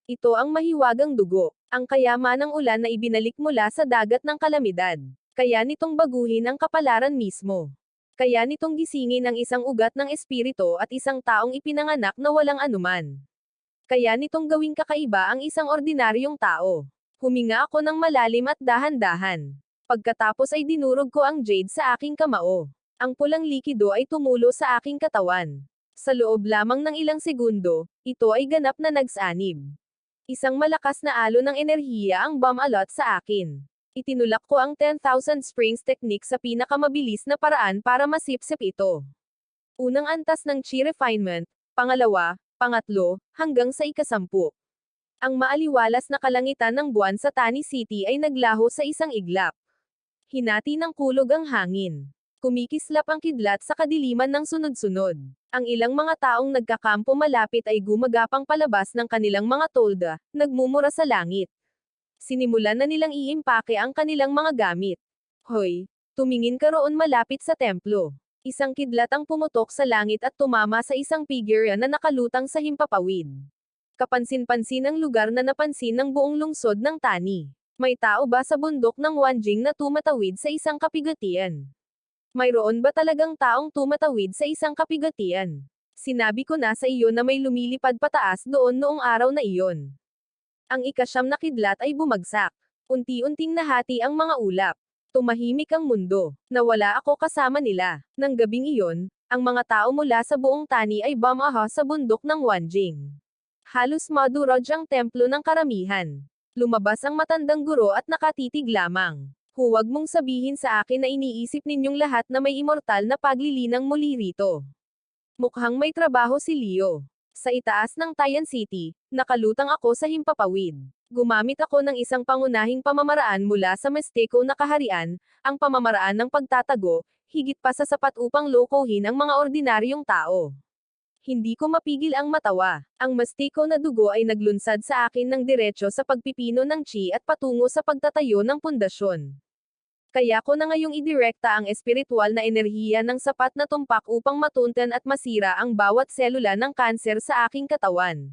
Ito ang mahiwagang dugo, ang kayamanang ulan na ibinalik mula sa dagat ng kalamidad. Kaya nitong baguhin ang kapalaran mismo. Kaya nitong gisingin ang isang ugat ng espiritu at isang taong ipinanganak na walang anuman. Kaya nitong gawing kakaiba ang isang ordinaryong tao. Huminga ako ng malalim at dahan-dahan. Pagkatapos ay dinurog ko ang jade sa aking kamao. Ang pulang likido ay tumulo sa aking katawan. Sa loob lamang ng ilang segundo, ito ay ganap na nagsanib. Isang malakas na alon ng enerhiya ang bumalot sa akin. Itinulak ko ang 10,000 springs technique sa pinakamabilis na paraan para masipsip ito. Unang antas ng chi refinement, pangalawa, pangatlo, hanggang sa ika-10. Ang maaliwalas na kalangitan ng buwan sa Tani City ay naglaho sa isang iglap. Hinati ng kulog ang hangin. Kumikislap ang kidlat sa kadiliman ng sunod-sunod. Ang ilang mga taong nagkakampo malapit ay gumagapang palabas ng kanilang mga tolda, nagmumura sa langit. Sinimulan na nilang iimpake ang kanilang mga gamit. "Hoy, tumingin ka roon malapit sa templo." Isang kidlat ang pumutok sa langit at tumama sa isang figure na nakalutang sa himpapawid. Kapansin-pansin ang lugar na napansin ng buong lungsod ng Tani. May tao ba sa bundok ng Wanjing na tumatawid sa isang kapigatian? Mayroon ba talagang taong tumatawid sa isang kapigatian? Sinabi ko na sa iyo na may lumilipad pataas doon noong araw na iyon. Ang ika-9 na kidlat ay bumagsak. Unti-unting nahati ang mga ulap. Tumahimik ang mundo. Nawala ako kasama nila. Nang gabing iyon, ang mga tao mula sa buong Tani ay bumaha sa bundok ng Wanjing. Halos madurog ang templo ng karamihan. Lumabas ang matandang guro at nakatitig lamang. "Huwag mong sabihin sa akin na iniisip ninyong lahat na may immortal na paglilinang muli rito." Mukhang may trabaho si Leo. Sa itaas ng Tayan City, nakalutang ako sa himpapawid. Gumamit ako ng isang pangunahing pamamaraan mula sa Mesteko na kaharian, ang pamamaraan ng pagtatago, higit pa sa sapat upang lokohin ang mga ordinaryong tao. Hindi ko mapigil ang matawa. Ang Mesteko na dugo ay naglunsad sa akin ng diretso sa pagpipino ng chi at patungo sa pagtatayo ng pundasyon. Kaya ko na ngayong idirekta ang espiritual na enerhiya ng sapat na tumpak upang matuntan at masira ang bawat selula ng kanser sa aking katawan.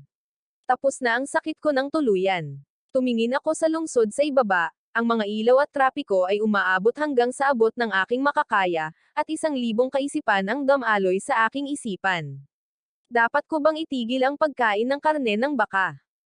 Tapos na ang sakit ko ng tuluyan. Tumingin ako sa lungsod sa ibaba, Ang mga ilaw at trapiko ay umaabot hanggang sa abot ng aking makakaya, at 1,000 kaisipan ang dumaloy sa aking isipan. Dapat ko bang itigil ang pagkain ng karne ng baka?